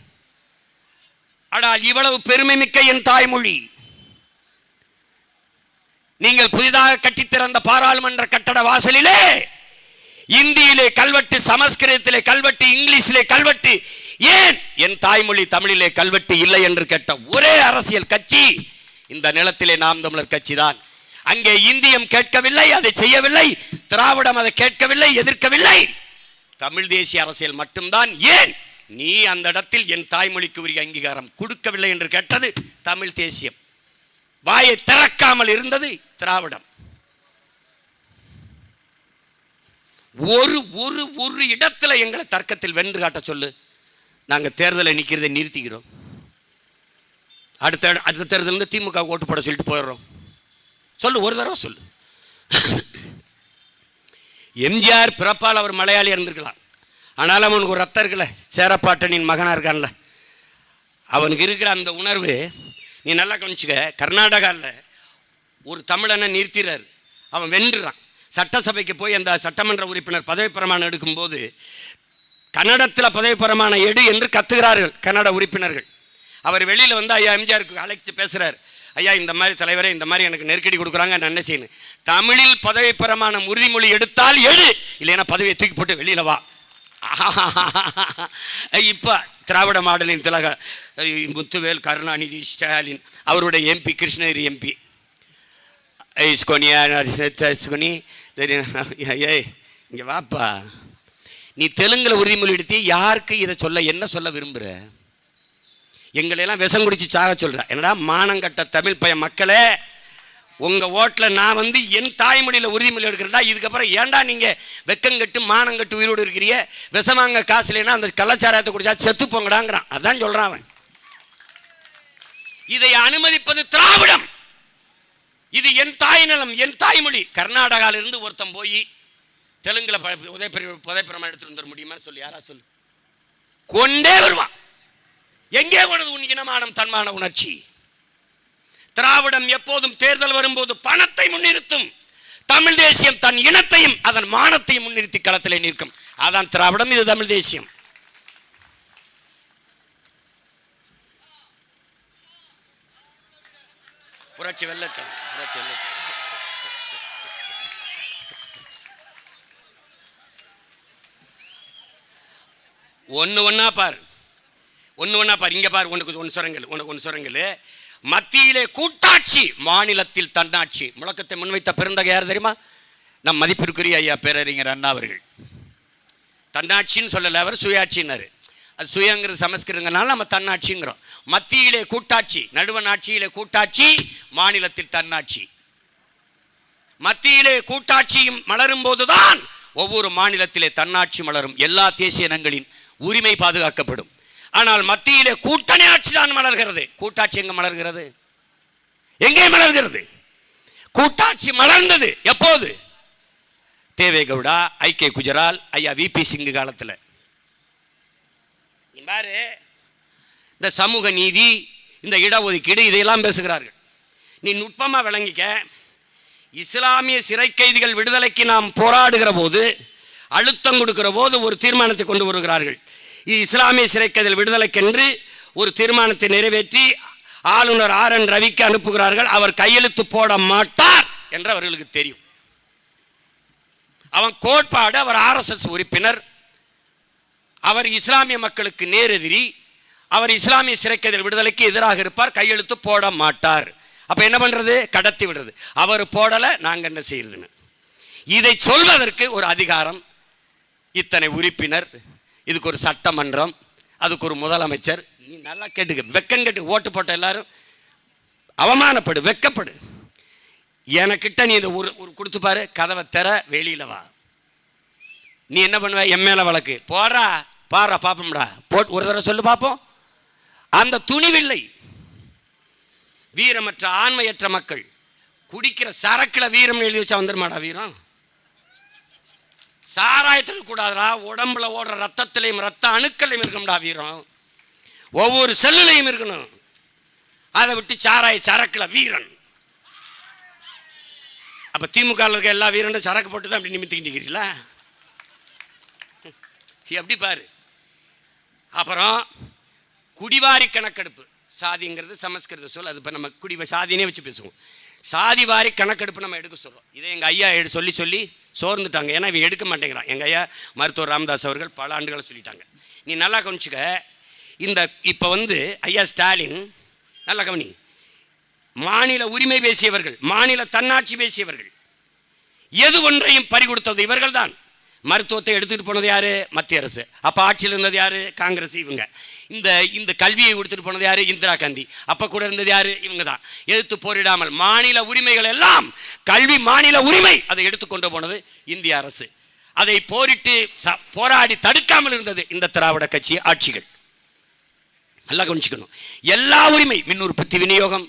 ஆனால் இவ்வளவு பெருமை மிக்க என் தாய்மொழி, நீங்கள் புதிதாக கட்டித்திறந்த பாராளுமன்ற கட்டட வாசலிலே இந்தியிலே கல்வெட்டு, சமஸ்கிருதத்திலே கல்வெட்டு, இங்கிலீஷிலே கல்வெட்டு, ஏன் என் தாய்மொழி தமிழிலே கல்வெட்டு இல்லை என்று கேட்ட ஒரே அரசியல் கட்சி இந்த நிலத்திலே நாம் தமிழர் கட்சி தான். அங்கே இந்தியம் கேட்கவில்லை, அதை செய்யவில்லை. திராவிடம் அதை கேட்கவில்லை, எதிர்க்கவில்லை. தமிழ் தேசிய அரசியல் மட்டும்தான். ஏன் நீ அந்த இடத்தில் என் தாய்மொழிக்கு உரிய அங்கீகாரம் கொடுக்கவில்லை என்று கேட்டது தமிழ் தேசியம். வாயை திறக்காமல் இருந்தது திராவிடம். ஒரு ஒரு ஒரு இடத்துல எங்களை தர்க்கத்தில் வென்று காட்ட சொல்லு, நாங்கள் தேர்தலை நிற்கிறதை நிறுத்திக்கிறோம். அடுத்த தேர்தல் திமுக ஓட்டு போட சொல்லிட்டு போயிடுறோம். சொல்லு, ஒரு தடவை சொல்லு. எம்ஜிஆர் பிறப்பால் அவர் மலையாளி இருந்திருக்கலாம், ஆனாலும் அவனுக்கு ஒரு ரத்தம் இருக்குல்ல, சேரப்பாட்டனின் மகனாக இருக்கான்ல, அவனுக்கு இருக்கிற அந்த உணர்வு நீ நல்லா கவனிச்சுக்க. கர்நாடகாவில் ஒரு தமிழனை நிறுத்திறார், அவன் வென்றுறான். சட்டசபைக்கு போய் அந்த சட்டமன்ற உறுப்பினர் பதவி பிரமாணம் எடுக்கும்போது கன்னடத்தில் பதவி பிரமாணம் எடு என்று கத்துகிறார்கள் கன்னட உறுப்பினர்கள். அவர் வெளியில் வந்து ஐயா எம்ஜிஆருக்கு அழைச்சி பேசுகிறார். ஐயா, இந்த மாதிரி தலைவரே, இந்த மாதிரி எனக்கு நெருக்கடி கொடுக்குறாங்க, நான் என்ன செய்யணும்? தமிழில் பதவி பிரமாணம் உறுதிமொழி எடுத்தால் எடு, இல்லைன்னா பதவியை தூக்கி போட்டு வெளியில் வா. இப்போ திராவிட மாடலின் திலக முத்துவேல் கருணாநிதி ஸ்டாலின் அவருடைய எம்பி, கிருஷ்ணகிரி எம்பி, ஏய் இங்கே வாப்பா, நீ தெலுங்கில் உறுதிமொழி எடுத்து யாருக்கு இதை சொல்ல, என்ன சொல்ல விரும்புகிற? எங்களையெல்லாம் விஷம் குடிச்சு சாக சொல்கிற. என்னடா மானங்கட்ட தமிழ் பையன் மக்களே, உங்கள் ஓட்டில் நான் வந்து என் தாய்மொழியில் உறுதிமொழி எடுக்கிறேன்டா. இதுக்கப்புறம் ஏன்டா நீங்கள் வெக்கங்கட்டு மானங்கட்டு உயிரோடு இருக்கிறீங்க? விஷமாங்க காசு இல்லைன்னா அந்த கலாச்சாரத்தை குடிச்சா செத்து போங்கடாங்கிறான். அதான் சொல்கிறான் அவன். இதை அனுமதிப்பது திராவிடம். இது என் தாய் நிலம், என் தாய்மொழி. கர்நாடகாவிலிருந்து ஒருத்தன் போய் தெலுங்குல புதைப்பிரமாணம் எடுத்துட்டு வந்துட முடியுமா சொல்லு? யாரா சொல்லு? கொண்டே வருவான். எங்கே போனது உன் இனமானம், தன்மான உணர்ச்சி? திராவிடம் எப்போதும் தேர்தல் வரும்போது பணத்தை முன்னிறுத்தும். தமிழ் தேசியம் தன் இனத்தையும் அதன் மானத்தையும் முன்னிறுத்தி களத்திலே நிற்கும். அதான் திராவிடம், இது தமிழ் தேசியம். புரட்சி வெள்ளட்டம், புரட்சி வெள்ளட்டம். ஒன்று ஒன்றா பார், ஒன்று ஒன்றா பார். இங்கே பார், உனக்கு ஒன்று சுரங்கல். மத்தியிலே கூட்டாட்சி, மாநிலத்தில் தன்னாட்சி. முழக்கத்தை முன்வைத்த பெருந்தகை யார் தெரியுமா? நம் மதிப்பிற்குரிய ஐயா பேரறிஞர் அண்ணா அவர்கள். தன்னாட்சின்னு சொல்லலை, அவர் சுயாட்சின்னாரு. அது சுயங்கிறது சமஸ்கிருதங்கனால நம்ம தன்னாட்சிங்கிறோம். மத்தியிலே கூட்டாட்சி, நடுவண் ஆட்சியிலே கூட்டாட்சி, மாநிலத்தில் தன்னாட்சி. மத்தியிலே கூட்டாட்சியும் மலரும் போதுதான் ஒவ்வொரு மாநிலத்திலே தன்னாட்சி மலரும். எல்லா தேசிய இனங்களின் உரிமை பாதுகாக்கப்படும். ஆனால் மத்தியிலே கூட்டணி ஆட்சி தான் மலர்கிறது. கூட்டாட்சி எங்க மலர்கிறது? எங்கே மலர்கிறது? கூட்டாட்சி மலர்ந்தது எப்போது? தேவேகவுடா, ஐ.கே. குஜரால், ஐயா வி.பி. சிங் காலத்தில். பாரு, இந்த சமூக நீதி, இந்த இடஒதுக்கீடு, இதையெல்லாம் பேசுகிறார்கள். நீ நுட்பமாக விளங்கிக்க. இஸ்லாமிய சிறை கைதிகள் விடுதலைக்கு நாம் போராடுகிற போது, அழுத்தம் கொடுக்கிற போது ஒரு தீர்மானத்தை கொண்டு வருகிறார்கள். இஸ்லாமிய சிறை கைதிகள் விடுதலைக்கென்று ஒரு தீர்மானத்தை நிறைவேற்றி ஆளுநர் ஆர்.என். ரவிக்கு அனுப்புகிறார்கள். அவர் கையெழுத்து போட மாட்டார் என்று அவர்களுக்கு தெரியும். அவன் கோட்பாடு, அவர் RSS உறுப்பினர், அவர் இஸ்லாமிய மக்களுக்கு நேரெதிரி, அவர் இஸ்லாமிய சிறை கைதிகள் விடுதலைக்கு எதிராக இருப்பார், கையெழுத்து போட மாட்டார். அப்ப என்ன பண்றது? கடத்தி விடுறது. அவர் போடல, நாங்க என்ன செய்யறதுன்னு. இதை சொல்வதற்கு ஒரு அதிகாரம், இத்தனை உறுப்பினர், இதுக்கு ஒரு சட்டமன்றம், அதுக்கு ஒரு முதலமைச்சர். நீ நல்லா கேட்டுக்க, வெக்கங்கட்டு ஓட்டு போட்ட எல்லாரும் அவமானப்படு, வெக்கப்படு. எனக்கிட்ட நீ இதை ஒரு கொடுத்து பாரு, கதவை தெர, வெளியில வா. நீ என்ன பண்ணுவ? எம்மேல வழக்கு போடுறா, பாடுறா, பாப்போம்டா, போட்டு ஒரு தடவை சொல்லு பார்ப்போம். அந்த துணிவில்லை. வீரமற்ற ஆண்மையற்ற மக்கள் குடிக்கிற சரக்குல வீரம் எழுதி வச்சா வந்துருமாடா வீரம்? சாராயத்துக்கு கூடாதுடா, உடம்புல ஓடுற ரத்தத்திலையும் ரத்த அணுக்களையும் இருக்கணும்டா வீரம். ஒவ்வொரு செல்லுலையும் இருக்கணும். அதை விட்டு சாராய சரக்குல வீரன். அப்ப திமுக இருக்க எல்லா வீரனும் சரக்கு போட்டு தான் அப்படி நிமித்திக்கிட்டீங்களா? எப்படி பாரு. அப்புறம் குடிவாரி கணக்கெடுப்பு. சாதிங்கிறது சமஸ்கிருத சொல், அது இப்போ நம்ம சாதினே வச்சு பேசுவோம். சாதி வாரி கணக்கெடுப்பு நம்ம எடுக்க சொல்கிறோம். இதை எங்கள் ஐயா சொல்லி சோர்ந்துட்டாங்க. ஏன்னா இவன் எடுக்க மாட்டேங்கிறான். எங்கள் ஐயா மருத்துவர் ராமதாஸ் அவர்கள் பல ஆண்டுகளை சொல்லிட்டாங்க, நீ நல்லா கவனிச்சுக்க. இந்த இப்போ ஐயா ஸ்டாலின் நல்லா கவனி, மாநில உரிமை பேசியவர்கள், மாநில தன்னாட்சி பேசியவர்கள், எது ஒன்றையும் பறிகொடுத்தது இவர்கள் தான். மருத்துவத்தை எடுத்துகிட்டு போனது யாரு? மத்திய அரசு. அப்போ ஆட்சியில் இருந்தது யாரு? காங்கிரஸ். இவங்க இந்த கல்வியை கொடுத்துட்டு போனது யாரு? இந்திரா காந்தி. அப்போ கூட இருந்தது யாரு? இவங்க தான். எதிர்த்து போரிடாமல் மாநில உரிமைகள் எல்லாம், கல்வி மாநில உரிமை, அதை எடுத்துக்கொண்டு போனது இந்திய அரசு. அதை போராடி தடுக்காமல் இருந்தது இந்த திராவிட கட்சி ஆட்சிகள். நல்லா கவனிச்சுக்கணும். எல்லா உரிமை, மின் உற்பத்தி, விநியோகம்,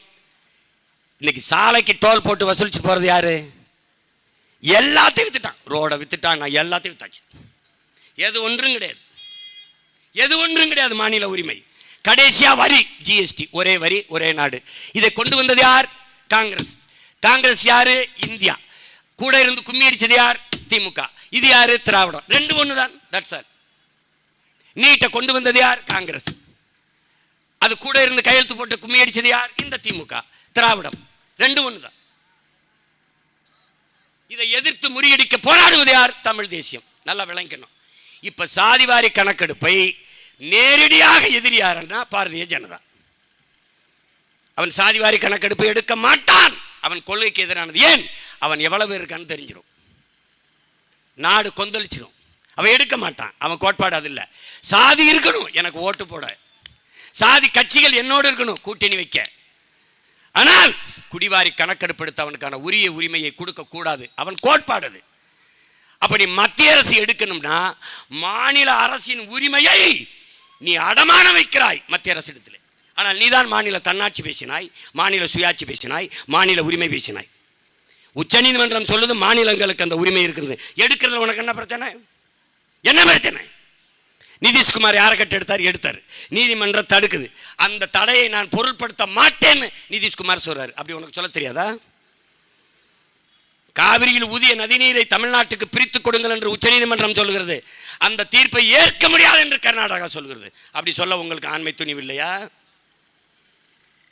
இன்னைக்கு சாலைக்கு டோல் போட்டு வசூலிச்சு போறது யாரு? எல்லாத்தையும் வித்துட்டான். ரோடை வித்துட்டான், எல்லாத்தையும் வித்தாச்சு. எது ஒன்றும் கிடையாது, எது ஒன்றும் கிடையாது மாநில உரிமை. கடைசியா வரி, ஜிஎஸ்டி, ஒரே வரி ஒரே நாடு. இதை கொண்டு வந்தது யார்? காங்கிரஸ். காங்கிரஸ் யாரு? இந்தியா. கூட இருந்து கும்மி அடிச்சது யார்? திமுக. இது யாரு? திராவிடம். ரெண்டு ஒன்று தான். That's all. நீட்டை கொண்டு வந்தது யார்? காங்கிரஸ். அது கூட இருந்து கையெழுத்து போட்டு கும்மி அடிச்சது யார்? இந்த திமுக. திராவிடம். ரெண்டு ஒன்று தான். இதை எதிர்த்து முறியடிக்க போராடுவது யார்? தமிழ் தேசியம். நல்லா விளங்கணும். இப்ப சாதிவாரி கணக்கெடுப்பை நேரடியாக எதிரி யாருன்னா பாரதிய ஜனதா. அவன் சாதிவாரி கணக்கெடுப்பை எடுக்க மாட்டான். அவன் கொள்கைக்கு எதிரானது. ஏன்? அவன் எவ்வளவு இருக்கான்னு தெரிஞ்சிடும். நாடு கொந்தளிச்சிடும். அவன் எடுக்க மாட்டான். அவன் கோட்பாடு அது இல்லை. சாதி இருக்கணும் எனக்கு ஓட்டு போட, சாதி கட்சிகள் என்னோடு இருக்கணும் கூட்டணி வைக்க. ஆனால் குடிவாரி கணக்கெடுப்பு எடுத்து அவனுக்கான உரிய உரிமையை கொடுக்க கூடாது. அவன் கோட்பாடு அது. அப்படி மத்திய அரசு எடுக்கணும்னா மாநில அரசின் உரிமையை நீ அடமானம் வைக்கிறாய் மத்திய அரசு இடத்துல. ஆனால் நீதான் மாநில தன்னாட்சி பேசினாய், மாநில சுயாட்சி பேசினாய், மாநில உரிமை பேசினாய். உச்சநீதிமன்றம் சொல்லுது மாநிலங்களுக்கு அந்த உரிமை இருக்கிறது. எடுக்கிறதுல உனக்கு என்ன பிரச்சனை? என்ன பிரச்சனை? நிதிஷ்குமார் யாரை கட்டு எடுத்தார்? எடுத்தார். நீதிமன்றம் தடுக்குது. அந்த தடையை நான் பொருட்படுத்த மாட்டேன்னு நிதிஷ்குமார் சொல்றாரு. அப்படி உனக்கு சொல்ல தெரியாதா? காவிரியில் ஊதிய நதிநீரை தமிழ்நாட்டுக்கு பிரித்துக் கொடுங்கள் என்று உச்சநீதிமன்றம் சொல்கிறது. அந்த தீர்ப்பை ஏற்க முடியாது என்று கர்நாடகா சொல்கிறது. அப்படி சொல்ல உங்களுக்கு ஆண்மை துணிவு இல்லையா?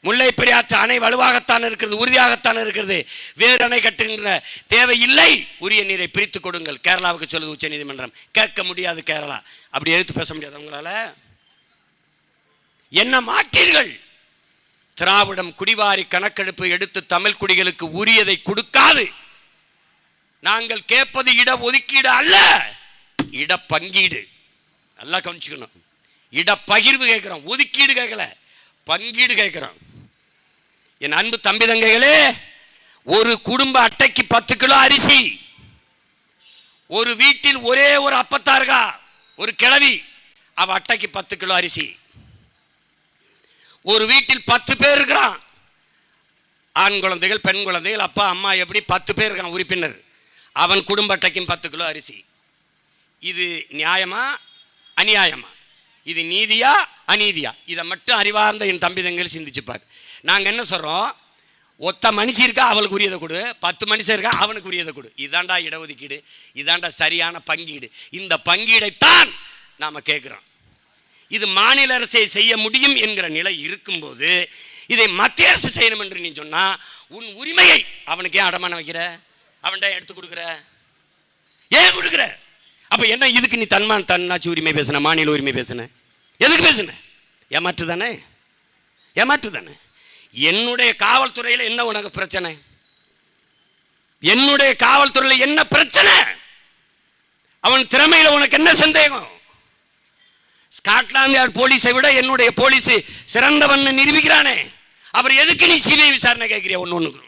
முல்லை பெரியாற்று அணை வலுவாகத்தான் இருக்கிறது, உறுதியாகத்தான் இருக்கிறது. வேறு அணை கட்டுகின்ற தேவை இல்லை. உரிய நீரை பிரித்துக் கொடுங்கள் கேரளாவுக்கு சொல்லுது உச்சநீதிமன்றம். கேட்க முடியாது கேரளா. அப்படி எதிர்த்து பேச முடியாது உங்களால. என்ன மாட்டீர்கள்? திராவிடம் குடிவாரி கணக்கெடுப்பு எடுத்து தமிழ் குடிகளுக்கு உரியதை கொடுக்காது. நாங்கள் கேட்பது இட ஒதுக்கீடு அல்ல, இட பங்கீடு. நல்லா கவனிச்சுக்கணும். இட பகிர்வு கேட்கிறோம், ஒதுக்கீடு கேட்கல, பங்கீடு கேட்கிறோம். என் அன்பு தம்பி தங்கைகளே, ஒரு குடும்ப அட்டைக்கு 10 கிலோ அரிசி, ஒரு வீட்டில் ஒரே ஒரு அப்பத்தாருகா ஒரு கிழவி, அவ அட்டைக்கு 10 கிலோ அரிசி. ஒரு வீட்டில் 10 பேர் இருக்கிறான், ஆண் குழந்தைகள் பெண் குழந்தைகள் அப்பா அம்மா, எப்படி 10 பேர் இருக்கான் உறுப்பினர். அவன் குடும்ப அட்டைக்கும் 10 கிலோ அரிசி. இது நியாயமா அநியாயமா? இது நீதியா அநீதியா? இதை மட்டும் அறிவார்ந்த என் தம்பி தங்கைகள் சிந்திச்சுப்பார். நாங்கள் என்ன சொல்கிறோம்? ஒத்த மனுஷி இருக்கா அவளுக்கு உரியதை கொடு, 10 மனுஷன் இருக்கா அவனுக்கு உரியதை கொடு. இதாண்டா இடஒதுக்கீடு, இதாண்டா சரியான பங்கீடு. இந்த பங்கீடைத்தான் நாம் கேட்குறோம். இது மாநில அரசை செய்ய முடியும் என்கிற நிலை இருக்கும்போது இதை மத்திய அரசு செய்யணும் என்று நீ சொன்னால் உன் உரிமையை அவனுக்கு ஏன் அடமானம் வைக்கிற? அவன்கிட்ட எடுத்து கொடுக்குற? ஏன் கொடுக்குற? அப்போ என்ன இதுக்கு நீ தன்னாட்சி உரிமை பேசுன, மாநில உரிமை பேசுன? எதுக்கு பேசுன? ஏமாற்று தானே, ஏமாற்று தானே. என்னுடைய காவல்துறையில் என்ன உனக்கு பிரச்சனை? என்னுடைய காவல்துறையில் என்ன பிரச்சனை? அவன் திறமையில் உனக்கு என்ன சந்தேகம்? ஸ்காட்லாந்து யார்ட் போலீஸை விட என்னுடைய போலீஸ் சிறந்தவன் நிரூபிக்கிறானே, அவர் எதுக்கு நீ சிபிஐ விசாரணை கேட்கிறிய? ஒன்று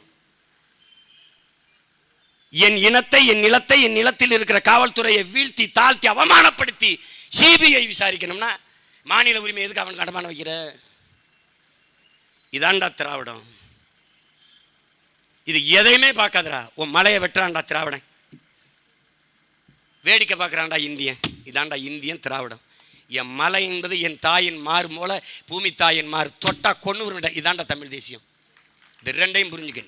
என் இனத்தை, என் நிலத்தை, என் நிலத்தில் இருக்கிற காவல்துறையை வீழ்த்தி தாழ்த்தி அவமானப்படுத்தி சிபிஐ விசாரிக்கணும்னா மாநில உரிமை எதுக்கு அவனுக்கு அடமானம் வைக்கிற? இதாண்டா திராவிடம். இது எதையுமே பார்க்காதடா. உன் மலையை வெட்டுறான்டா திராவிடன், வேடிக்கை பார்க்குறான்டா இந்தியன். இதாண்டா இந்தியன் திராவிடம். என் மலை என்பது என் தாயின் மாறு போல பூமி தாயின் மாறு, தொட்டா கொண்டு வருடா. இதாண்டா தமிழ் தேசியம். இது ரெண்டையும் புரிஞ்சுக்க.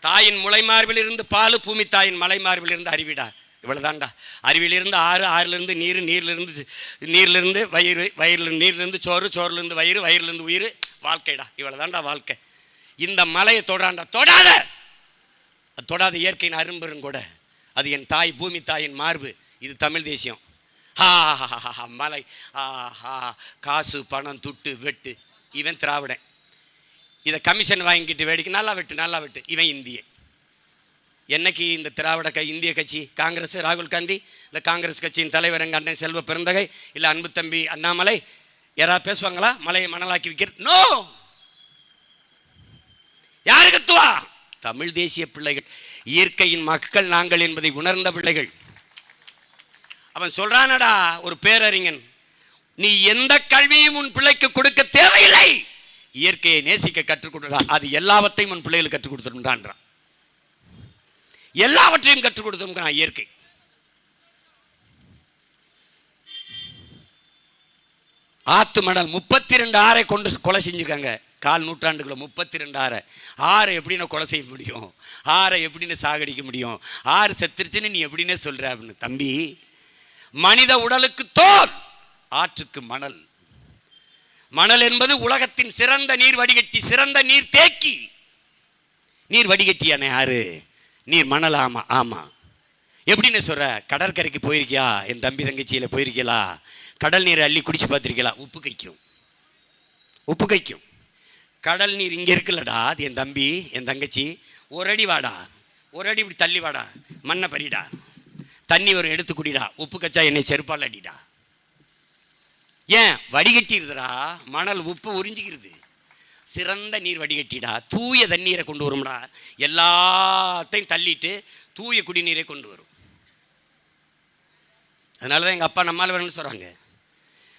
தாயின் முளை மார்பில் இருந்து பால், பூமி தாயின் மலை மார்பில் இருந்து அறிவிடா. இவ்வளவுதான்டா. அறிவிலிருந்து ஆறு, ஆறிலிருந்து நீர், நீர்லிருந்து வயிறு, வயிறிலிருந்து நீர்லிருந்து சோறு, சோறுலேருந்து வயிறு, வயிறுலேருந்து உயிர், வாழ்க்கைடா. இவ்வளவுதான்டா வாழ்க்கை. இந்த மலையை தொடாண்டா. தொடாத, தொடாத இயற்கையின் அரும்பெரும் கூட. அது என் தாய் பூமி தாயின் மார்பு. இது தமிழ் தேசியம். மலை, காசு பணம் துட்டு வெட்டு. இவன் திராவிடன். இதை கமிஷன் வாங்கிக்கிட்டு வேடிக்கை, நல்லா வெட்டு. இவன் இந்திய. என்னைக்கு இந்த திராவிட இந்திய கட்சி காங்கிரஸ், ராகுல் காந்தி, இந்த காங்கிரஸ் கட்சியின் தலைவர் எங்கள் அண்ணன் செல்வ பெருந்தகை, இல்லை அன்பு தம்பி அண்ணாமலை யாராவது பேசுவாங்களா மலையை மணலாக்கி விற்கிற? நோ. யாரு கத்துவா? தமிழ் தேசிய பிள்ளைகள், இயற்கையின் மக்கள் நாங்கள் என்பதை உணர்ந்த பிள்ளைகள். அவன் சொல்றானடா, ஒரு பேரறிஞன், நீ எந்த கல்வியும் உன் பிள்ளைக்கு கொடுக்க தேவையில்லை, இயற்கையை நேசிக்க கற்றுக் கொடுறா, அது எல்லாவற்றையும் உன் பிள்ளைகளுக்கு கற்றுக் கொடுத்துட்டான்றான். எல்லாவற்றையும் கற்றுக் கொடுத்துருக்கான் இயற்கை. ஆத்து மணல் 32 ஆறை கொண்டு கொலை செஞ்சிருக்காங்க. 4 நூற்றாண்டுக்குள்ள 32 ஆறை எப்படின்னு கொலை செய்ய முடியும்? ஆறை எப்படின்னு சாகடிக்க முடியும்? ஆறு செத்துருச்சுன்னு நீ எப்படின்னு சொல்ற? அப்படின்னு. தம்பி, மனித உடலுக்கு தோல், ஆற்றுக்கு மணல். மணல் என்பது உலகத்தின் சிறந்த நீர் வடிகட்டி, சிறந்த நீர் தேக்கி. நீர் வடிகட்டியான யாரு? நீர் மணல். ஆமா ஆமா. எப்படின்னு சொல்ற? கடற்கரைக்கு போயிருக்கியா? என் தம்பி தங்கச்சியில போயிருக்கீங்களா? கடல் நீரை அள்ளி குடிச்சு பார்த்துருக்கீங்களா? உப்பு கைக்கும். கடல் நீர் இங்கே இருக்குல்லடா, அது என் தம்பி என் தங்கச்சி, ஒரு அடி வாடா, ஒரு அடி இப்படி தள்ளி வாடா, மண்ணை பறிடா, தண்ணி ஒரு எடுத்து குடிடா, உப்பு கச்சா என்னை செருப்பால் அடிடா. ஏன்? வடிகட்டிடுதுடா, மணல் உப்பு உறிஞ்சிக்கிறது. சிறந்த நீர் வடிகட்டிடா, தூய தண்ணீரை கொண்டு வரும்டா. எல்லாத்தையும் தள்ளிட்டு தூய குடிநீரை கொண்டு வரும். அதனால தான் எங்கள் அப்பா நம்மால் சொல்கிறாங்க,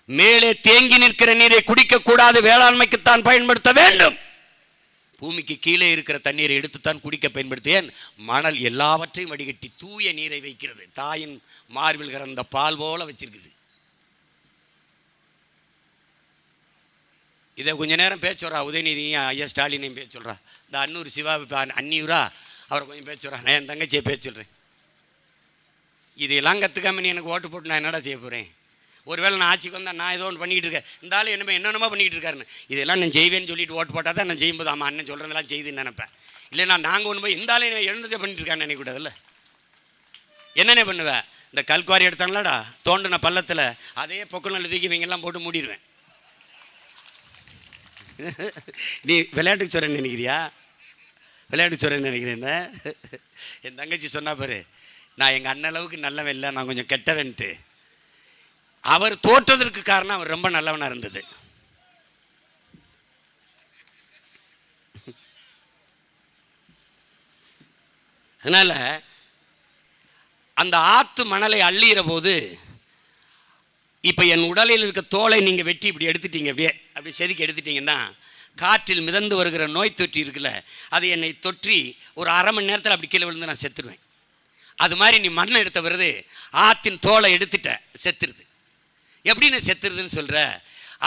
மேலே தேங்கி நிற்கிற நீரை குடிக்கக்கூடாது, வேளாண்மைக்குத்தான் பயன்படுத்த வேண்டும். பூமிக்கு கீழே இருக்கிற தண்ணீரை எடுத்துத்தான் குடிக்க பயன்படுத்துவேன். மணல் எல்லாவற்றையும் வடிகட்டி தூய நீரை வைக்கிறது. தாயின் மார்பில் கறந்த பால் போல வச்சிருக்குது. இதை கொஞ்ச நேரம் பேச சொல்கிறா உதயநிதியும் ஐயா ஸ்டாலினையும் பேச சொல்கிறா. இந்த அன்னூர் சிவா அன்னியூரா அவரை கொஞ்சம் பேச சொல்கிறா. நான் என் தங்கச்சியை பேச சொல்கிறேன். இதெல்லாம் கற்றுக்காம நீ எனக்கு ஓட்டு போட்டு நான் என்னடா செய்ய போகிறேன்? ஒருவேளை நான் ஆட்சிக்கு வந்தால் நான் ஏதோ ஒன்று பண்ணிக்கிட்டு இருக்கேன், இந்த ஆள் என்னென்னமோ பண்ணிக்கிட்டு இருக்காருன்னு. இதெல்லாம் நான் செய்வேன்னு சொல்லிட்டு ஓட்டு போட்டால் தான் நான் செய்யும்போது ஆமாம் அண்ணன் சொல்கிறதெல்லாம் செய்துன்னு நினைப்பேன். இல்லைன்னா நாங்கள் ஒன்று போய் இந்த ஆளை எழுந்ததே பண்ணிட்டு இருக்கான்னு நினைக்கூடாதுல்ல. என்னென்ன பண்ணுவேன்? இந்த கல்குவாரி எடுத்தாங்களாடா, தோண்டின பள்ளத்தில் அதே பொக்கல் தூக்கி இவங்கெல்லாம் போட்டு மூடிடுவேன். நீ விளையாட்டுக்கு சொல்கிறேன்னு நினைக்கிறியா? விளையாட்டுக்கு சொல்கிறேன்னு நினைக்கிறேன்னு என் தங்கச்சி சொன்னா பாரு, நான் எங்கள் அண்ணன் அளவுக்கு நல்லவன் இல்லை, நான் கொஞ்சம் கெட்டவன்ட்டு. அவர் தோற்றதற்கு காரணம் அவர் ரொம்ப நல்லவனாக இருந்தது. அதனால் அந்த ஆத்து மணலை அள்ளிற போது, இப்போ என் உடலில் இருக்க தோலை நீங்கள் வெட்டி இப்படி எடுத்துட்டீங்க, அப்படி செதுக்கி எடுத்துட்டீங்கன்னா, காற்றில் மிதந்து வருகிற நோய் தொற்றி இருக்குல்ல, அது என்னை தொற்றி ஒரு அரை மணி நேரத்தில் அப்படி கீழே விழுந்து நான் செத்துருவேன். அது மாதிரி நீ மண்ணை எடுத்த பிறகு ஆற்றின் தோலை எடுத்துட்ட, செத்துருது. எப்படின்னு செத்துருதுன்னு சொல்கிற?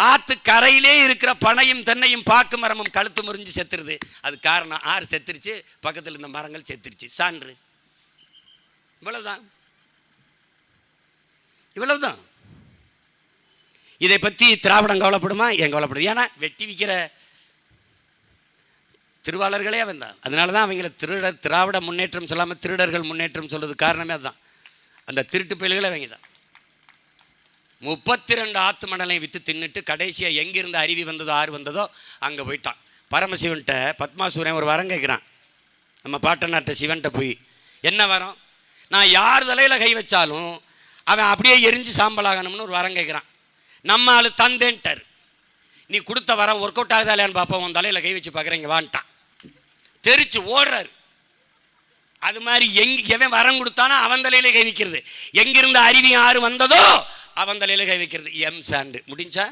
ஆற்று கரையிலே இருக்கிற பனையும் தென்னையும் பாக்கு மரமும் கழுத்து முறிஞ்சு செத்துருது. அது காரணம் ஆறு செத்துருச்சு, பக்கத்தில் இருந்த மரங்கள் செத்துருச்சு. சான்று. இவ்வளவுதான். இதை பற்றி திராவிடம் கவலைப்படுமா? ஏன் கவலைப்படுது? ஏன்னா வெட்டி விற்கிற திருவாளர்களே அவன் தான். அதனால தான் அவங்கள திராவிட முன்னேற்றம் சொல்லாமல் திருடர்கள் முன்னேற்றம் சொல்கிறது காரணமே அதுதான். அந்த திருட்டு பயல்களை அவங்க தான். 32 ஆத்து மணலை விற்று தின்னுட்டு கடைசியாக எங்கிருந்து அருவி வந்ததோ ஆறு வந்ததோ அங்கே போயிட்டான். பரமசிவன்கிட்ட பத்மாசூரன் ஒரு வரம் கேட்குறான். நம்ம பாட்டனார்ட்ட சிவன்கிட்ட போய், என்ன வரம்? நான் யார் தலையில் கை வச்சாலும் அவன் அப்படியே எரிஞ்சு சாம்பலாகணும்னு ஒரு வரம் கேட்குறான். நம்ம ஆளு தந்தேன்ட்டார். நீ கொடுத்த வரம் ஒர்க் அவுட் ஆகுதா இல்லையான்னு பார்ப்போம், உன் தலையில் கை வச்சு பார்க்குறேங்க வான்ட்டான். தெரிச்சு ஓடுறாரு. அது மாதிரி எவன் வரம் கொடுத்தானோ அவன் தலையில கை வைக்கிறது. எங்கிருந்து அருவி ஆறு வந்ததோ அவன் தலையில கை வைக்கிறது. M sand. முடிஞ்சா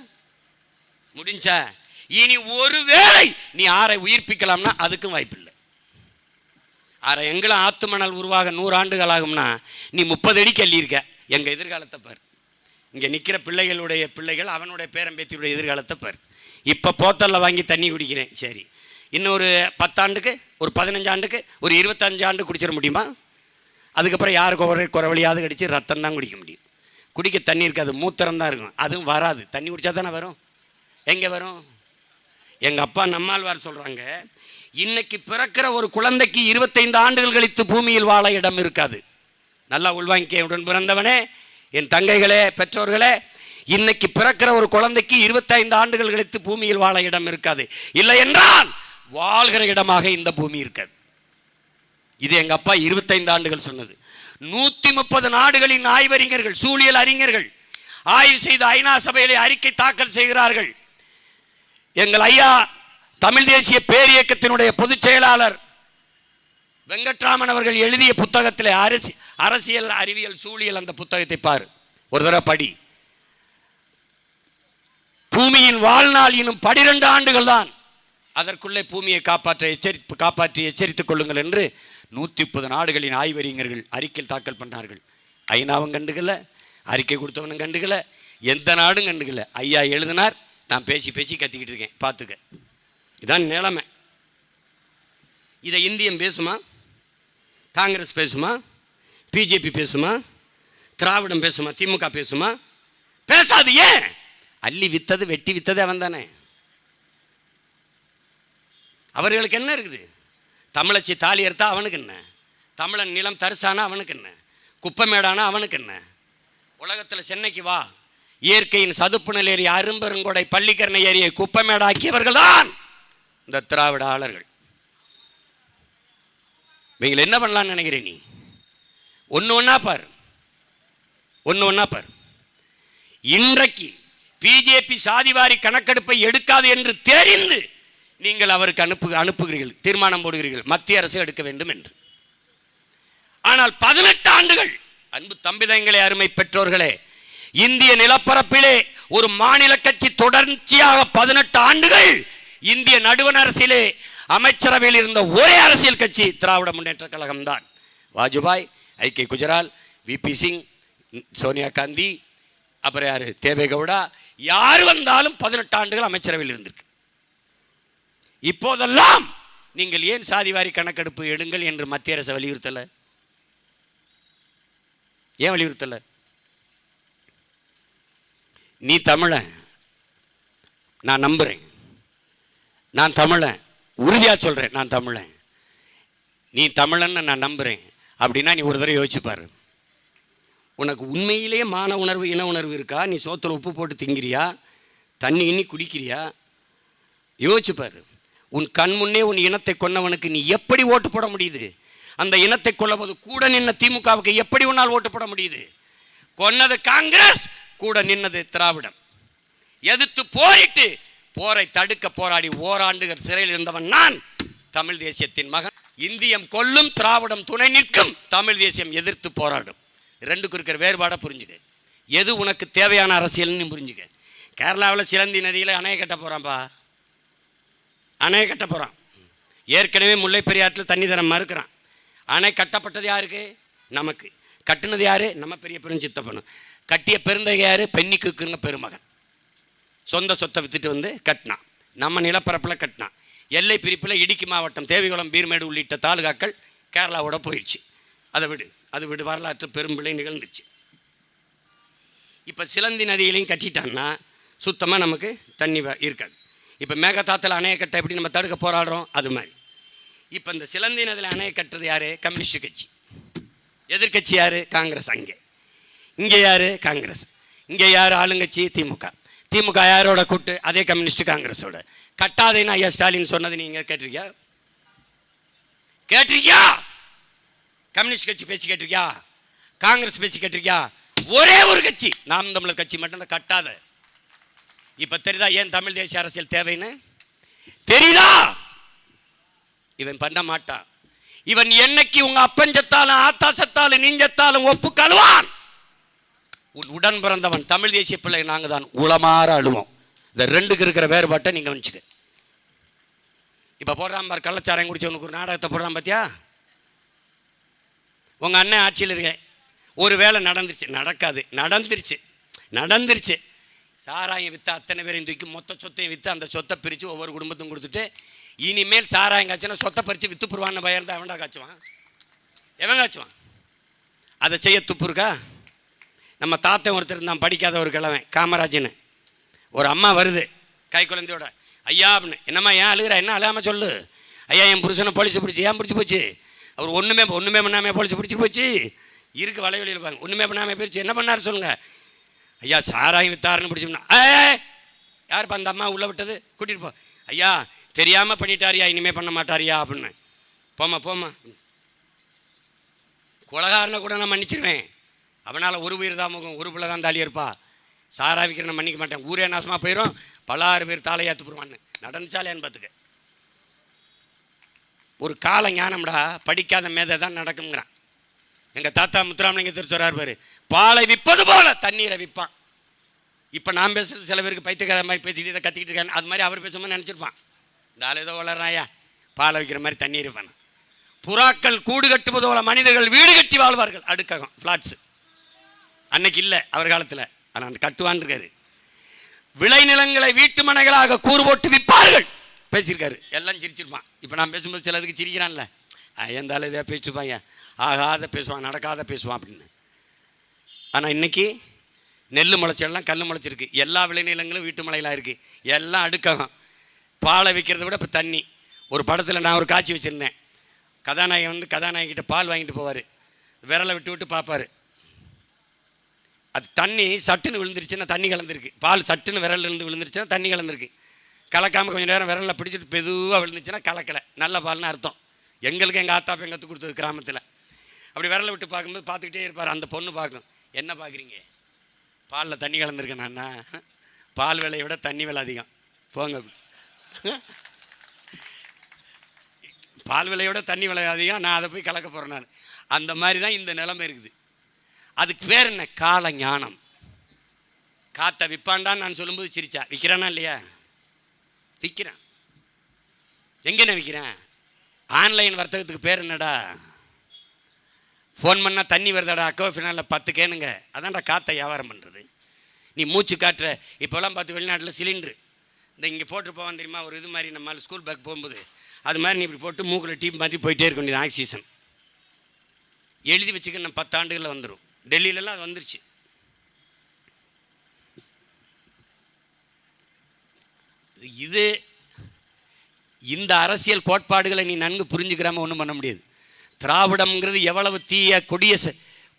இனி ஒருவேளை நீ ஆறை உயிர்ப்பிக்கலாம்னா அதுக்கும் வாய்ப்பில்லை. ஆறை எங்களும் ஆத்து மணல் உருவாக 100 ஆண்டுகள் ஆகும்னா நீ 30 அடிக்கு அள்ளியிருக்க. எங்கள் எதிர்காலத்தை பார். இங்கே நிற்கிற பிள்ளைகளுடைய பிள்ளைகள், அவனுடைய பேரம்பேத்தியுடைய எதிர்காலத்தை பார். இப்போ போத்தலில் வாங்கி தண்ணி குடிக்கிறேன், சரி, இன்னும் ஒரு 10 ஆண்டுக்கு, ஒரு 15 ஆண்டுக்கு, ஒரு 25 ஆண்டு குடிச்சிட முடியுமா? அதுக்கப்புறம் யாருக்கு ஒரு குறவழியாவது கடிச்சு ரத்தம் தான் குடிக்க முடியும். குடிக்க தண்ணி இருக்காது, மூத்திரம் தான் இருக்கும். அதுவும் வராது. தண்ணி குடித்தா தானே வரும். எங்கே வரும்? எங்கள் அப்பா நம்மாழ்வார் சொல்கிறாங்க, இன்னைக்கு பிறக்கிற ஒரு குழந்தைக்கு 25 ஆண்டுகள் கழித்து பூமியில் வாழ இடம் இருக்காது. நல்லா உள்வாங்கிக்க உடன் பிறந்தவனே, என் தங்கைகளே, பெற்றோர்களே, இன்னைக்கு பிறக்கிற ஒரு குழந்தைக்கு 25 ஆண்டுகள் கழித்து பூமியில் வாழ இடம் இருக்காது. இல்லை என்றால் வாழ்கிற இடமாக இந்த பூமி இருக்காது. இது எங்க அப்பா 25 ஆண்டுகள் சொன்னது. 130 நாடுகளின் ஆய்வறிஞர்கள், சூழியல் அறிஞர்கள் ஆய்வு செய்து ஐநா சபையிலே அறிக்கை தாக்கல் செய்கிறார்கள். எங்கள் ஐயா தமிழ் தேசிய பேரியக்கத்தினுடைய பொதுச் செயலாளர் வெங்கட்ராமன் அவர்கள் எழுதிய புத்தகத்தில் அரசியல் அறிவியல் சூழியல், அந்த புத்தகத்தை பாரு, ஒரு தடவை படி. பூமியின் வாழ்நாள் இன்னும் 12 ஆண்டுகள் தான், அதற்குள்ளே பூமியை காப்பாற்றி எச்சரித்துக் கொள்ளுங்கள் என்று 130 நாடுகளின் ஆய்வறிஞர்கள் அறிக்கை தாக்கல் பண்ணார்கள். ஐநாவும் கண்டுக்கல, அறிக்கை கொடுத்தவனும் கண்டுக்கல, எந்த நாடும் கண்டுக்கல. ஐயா எழுதினார், நான் பேசி கத்திக்கிட்டு இருக்கேன், பார்த்துக்க. இதான் நிலைமை. இதை இந்தியம் பேசுமா? காங்கிரஸ் பேசுமா? பிஜேபி பேசுமா? திராவிடம் பேசுமா? திமுக பேசுமா? பேசாது. ஏன்? அள்ளி வித்தது வெட்டி வித்தது அவன் தானே. அவர்களுக்கு என்ன இருக்குது? தமிழச்சி தாலி அறுத்தா அவனுக்கு என்ன? தமிழன் நிலம் தரிசானா அவனுக்கு என்ன? குப்பமேடானா அவனுக்கு என்ன? உலகத்தில் சென்னைக்கு வா, இயற்கையின் சதுப்பு நிலை ஏறி அரும்பெருங்கொடை பள்ளிக்கரணை ஏரியை குப்பமேடாக்கியவர்கள் தான் இந்த திராவிட ஆளர்கள். இவங்களை என்ன பண்ணலான்னு நினைக்கிறேன்? நீ ஒன்று ஒன்றா பார். இன்றைக்கு பிஜேபி சாதிவாரி கணக்கெடுப்பை எடுக்காது என்று தெரிந்து நீங்கள் அவருக்கு அனுப்புகிறீர்கள், தீர்மானம் போடுகிறீர்கள், மத்திய அரசு எடுக்க வேண்டும் என்று. ஆனால் 18 ஆண்டுகள், அன்பு தம்பிதங்களே, அருமை பெற்றோர்களே, இந்திய நிலப்பரப்பிலே ஒரு மாநில கட்சி தொடர்ச்சியாக 18 ஆண்டுகள் இந்திய நடுவண் அரசிலே அமைச்சரவையில் இருந்த ஒரே அரசியல் கட்சி திராவிட முன்னேற்ற கழகம் தான். வாஜ்பாய், ஐ.கே. குஜரால், விபி சிங், சோனியா காந்தி, அப்புறம் யாரு, தேவேகவுடா, யார் வந்தாலும் 18 ஆண்டுகள் அமைச்சரவையில் இருந்திருக்கு. இப்போதெல்லாம் நீங்கள் ஏன் சாதிவாரி கணக்கெடுப்பு எடுங்கள் என்று மத்திய அரசு வலியுறுத்தல? ஏன் வலியுறுத்தல? நீ தமிழன், நான் நம்புறேன், நான் தமிழன், உறுதியாக சொல்கிறேன், நான் தமிழன், நீ தமிழன்னு நான் நம்புகிறேன் அப்படின்னா நீ ஒரு தடவை யோசிச்சுப்பார். உனக்கு உண்மையிலேயே மான உணர்வு, இன உணர்வு இருக்கா? நீ சோத்துல உப்பு போட்டு திங்கிறியா? தண்ணி இன்னி குடிக்கிறியா? யோசிச்சுப்பார். உன் கண் முன்னே உன் இனத்தை கொன்னவனுக்கு நீ எப்படி ஓட்டு போட முடியுது? அந்த இனத்தை கொல்லும்போது கூட நின்ன திமுகவுக்கு எப்படி உன்னால் ஓட்டு போட முடியுது? கொன்னது காங்கிரஸ், கூட நின்னது திராவிடம். எதிர்த்து போரிட்டு போரை தடுக்க போராடி ஓராண்டுகள் சிறையில் இருந்தவன் நான், தமிழ் தேசியத்தின் மகன். இந்தியம் கொல்லும், திராவிடம் துணை நிற்கும், தமிழ் தேசியம் எதிர்த்து போராடும். ரெண்டுக்கு இருக்கிற வேறுபாடை புரிஞ்சுக்க. எது உனக்கு தேவையான அரசியல்னு புரிஞ்சுக்க. கேரளாவில் சிலந்தி நதியில் அணை கட்ட போகிறான்ப்பா, அணை கட்ட போகிறான். ஏற்கனவே முல்லை பெரியாற்றில் தண்ணி தர மறுக்கிறான். அணை கட்டப்பட்டது யாருக்கு? நமக்கு. கட்டுனது யாரு? நம்ம பெரிய பெருஞ்சித்தப்பனும். கட்டிய பெருந்தகை யாரு? பெண்ணிக்குங்க பெருமகன். சொந்த சொத்தை வித்துட்டு வந்து கட்டினான். நம்ம நிலப்பரப்பில் கட்டினான். எல்லை பிரிப்பில் இடுக்கி மாவட்டம், தேவிகுளம், பீர்மேடு உள்ளிட்ட தாலுகாக்கள் கேரளாவோட போயிடுச்சு. அது விடு வரலாற்று பெரும்பிழை நிகழ்ந்துருச்சு. இப்போ சிலந்தி நதியிலையும் கட்டிட்டான்னா சுத்தமாக நமக்கு தண்ணி இருக்காது. இப்போ மேகதாத்தில் அணையை கட்ட எப்படி நம்ம தடுக்க போராடுறோம், அது மாதிரி இப்போ இந்த சிலந்தி நதியில் அணையை கட்டுறது யார்? கம்யூனிஸ்ட் கட்சி. எதிர்கட்சி யார்? காங்கிரஸ். இங்கே யார்? காங்கிரஸ். இங்கே யார் ஆளுங்கட்சி? திமுக யாரோட கூட்டு? அதே கம்யூனிஸ்ட் காங்கிரஸோட. கட்டாதேன்னு ஐயா ஸ்டாலின் சொன்னது நீங்கள் கேட்டிருக்கியா? கம்யூனிஸ்ட் கட்சி பேச்சு கேட்டிருக்கியா? காங்கிரஸ் பேச்சு கேட்டிருக்கியா? ஒரே ஒரு கட்சி, நாம் தமிழர் கட்சி மட்டும்தான் கட்டாத. இப்ப தெரியுதா ஏன் தமிழ் தேசிய அரசியல் தேவைன்னு? தெரியுதா? இவன் பண்ண மாட்டான். இவன் என்னைக்கு உங்க அப்பன் செத்தாலும் ஆத்தா செத்தாலும் நீஞ்சத்தாலும் ஒப்பு கழுவான். உன் உடன் பிறந்தவன் தமிழ் தேசிய பிள்ளை நாங்க தான் உளமாற அழுவோம். இந்த ரெண்டுக்கு இருக்கிற வேறுபாட்டை நீங்க கவனிச்சுக்க. இப்ப போடுறான் பார், கள்ளச்சாரம் குடிச்சவனுக்கு ஒரு நாடகத்தை போடுறான் பாத்தியா? உங்க அண்ணன் ஆட்சியில் இருக்க ஒரு வேலை நடந்துருச்சு, நடக்காது, நடந்துருச்சு. சாராயம் விற்று அத்தனை பேரையும் தூக்கி மொத்த சொத்தையும் விற்று அந்த சொத்தை பிரித்து ஒவ்வொரு குடும்பத்தையும் கொடுத்துட்டு இனிமேல் சாராயம் காய்ச்சினா சொத்தை பறித்து விற்று போடுவான்னு பயர்ந்தா எவன்டா காய்ச்சுவான்? எவன் காய்ச்சுவான்? அதை செய்ய துப்பு இருக்கா? நம்ம தாத்தன் ஒருத்தர் இருந்தான், படிக்காத ஒரு கிழவன், காமராஜன்னு. ஒரு அம்மா வருது கை குழந்தையோட, ஐயா அப்படின்னு. என்னம்மா ஏன் அழுகிற? என்ன அழாமல் சொல்லு. ஐயா என் புருஷனை போலீஸை பிடிச்சி. ஏன் பிடிச்சி போச்சு? அவர் ஒன்றுமே பண்ணாமல் போலீஸை பிடிச்சி போச்சு. இருக்கு வலைவெளியில் இருப்பாங்க. ஒன்றுமே பண்ணாமல் போயிடுச்சு. என்ன பண்ணார் சொல்லுங்க? ஐயா சாராயம் வித்தாருன்னு பிடிச்சோம்னா யாருப்பா அந்த அம்மா உள்ளே விட்டது? கூட்டிகிட்டு போ. ஐயா தெரியாமல் பண்ணிட்டாரியா, இனிமேல் பண்ண மாட்டாரியா அப்படின்னு. போமா போமா, கொலகாரனை கூட நான் மன்னிச்சிருவேன். அவனால் ஒரு உயிர் தான் முகம், ஒரு பிள்ளை தான் தாலி இருப்பா. சாரா விற்கிற நான் மன்னிக்க மாட்டேன். ஊரே நாசமாக போயிடும், 10,000 பேர் தாலையாத்து போடுவான்னு. நடந்துச்சாலேன்னு பார்த்துக்க. ஒரு கால ஞானம்டா, படிக்காத மேதை தான் நடக்குங்கிறான். எங்கள் தாத்தா முத்துராமலிங்கத்தில் சொல்கிறார் பாரு, பாலை விற்பது போல தண்ணீரை விற்பான். இப்போ நான் பேசுகிறது சில பேருக்கு பைத்தியக்கார மாதிரி பேசிக்கிட்டு இதை கத்திக்கிட்டு இருக்காங்க. அது மாதிரி அவர் பேசும்போது நினச்சிருப்பான், இந்த ஆள் ஏதோ வளர்றாயா பாலை வைக்கிற மாதிரி தண்ணீர் இருப்பான். புறாக்கள் கூடு கட்டுவது போல மனிதர்கள் வீடு கட்டி வாழ்வார்கள். அடுக்ககம், ஃப்ளாட்ஸு. அன்னைக்கு இல்லை அவர் காலத்தில், ஆனால் கட்டுவான் இருக்காரு. விளைநிலங்களை வீட்டு மனைகளாக கூறு போட்டு விற்பார்கள் பேசியிருக்காரு. எல்லாம் சிரிச்சிருப்பான். இப்போ நான் பேசும்போது சிலதுக்கு சிரிக்கிறான்ல, எந்தாலும் இதை பேசிட்டுப்பாங்க, ஆகாத பேசுவான், நடக்காத பேசுவான் அப்படின்னு. ஆனால் இன்னைக்கு நெல் முளைச்செல்லாம் கல் முளைச்சிருக்கு. எல்லா விளைநிலங்களும் வீட்டு மலையெல்லாம் இருக்குது. எல்லாம் அடுக்ககம். பாலை விற்கிறத விட இப்போ தண்ணி. ஒரு படத்தில் நான் ஒரு காட்சி வச்சுருந்தேன். கதாநாயகன் வந்து கதாநாயகிட்ட பால் வாங்கிட்டு போவார். விரலை விட்டு விட்டு பார்ப்பார். அது தண்ணி சட்டுன்னு விழுந்துருச்சுன்னா தண்ணி கலந்துருக்கு. பால் சட்டுன்னு விரலிருந்து விழுந்துருச்சுன்னா தண்ணி கலந்துருக்கு. கலக்காமல் கொஞ்சம் நேரம் விரலில் பிடிச்சிட்டு மெதுவாக விழுந்துச்சுன்னா கலக்கலை, நல்ல பால்னு அர்த்தம். எங்களுக்கு எங்கள் ஆத்தாப்ப எங்கள் கற்றுக் கொடுத்தது கிராமத்தில். அப்படி விரலை விட்டு பார்க்கும்போது பார்த்துக்கிட்டே இருப்பார். அந்த பொண்ணு பார்க்கும், என்ன பார்க்குறீங்க? பாலில் தண்ணி கலந்துருக்கேன் நான்னா, பால் விலையை விட தண்ணி விலை அதிகம் போங்க. பால் விலையோட தண்ணி விலை அதிகம், நான் அதை போய் கலக்க போகிறேன் நான். அந்த மாதிரி தான் இந்த நிலைமை இருக்குது. அதுக்கு பேர் என்ன? கால ஞானம். காற்றை விற்பான்டான்னு நான் சொல்லும்போது சிரிச்சா, விற்கிறானா இல்லையா? விற்கிறேன். எங்கேண்ணே விற்கிறேன்? ஆன்லைன் வர்த்தகத்துக்கு பேர் என்னடா? ஃபோன் பண்ணால் தண்ணி வருதாடா, அக்கோ ஃபினாலில் 10 கேனுங்க. அதான்டா காற்றை வியாபாரம் பண்ணுறது. நீ மூச்சு காட்டுற. இப்போலாம் பார்த்து வெளிநாட்டில் சிலிண்ட்ரு இந்த இங்கே போட்டு போவான் தெரியுமா, ஒரு இது மாதிரி நம்ம ஸ்கூல் பேக் போகும்போது அது மாதிரி நீ இப்படி போட்டு மூக்கில் டீப் மாற்றி போயிட்டே இருக்க வேண்டியது. ஆக்சிஜன் எழுதி வச்சுக்க, நம்ம 10 ஆண்டுகளில் வந்துடும். டெல்லியிலலாம் அது வந்துருச்சு. இது இந்த அரசியல் கோட்பாடுகளை நீ நன்கு புரிஞ்சுக்கிறாம ஒன்றும் பண்ண முடியாது. திராவிடம்ங்கிறது எவ்வளவு தீய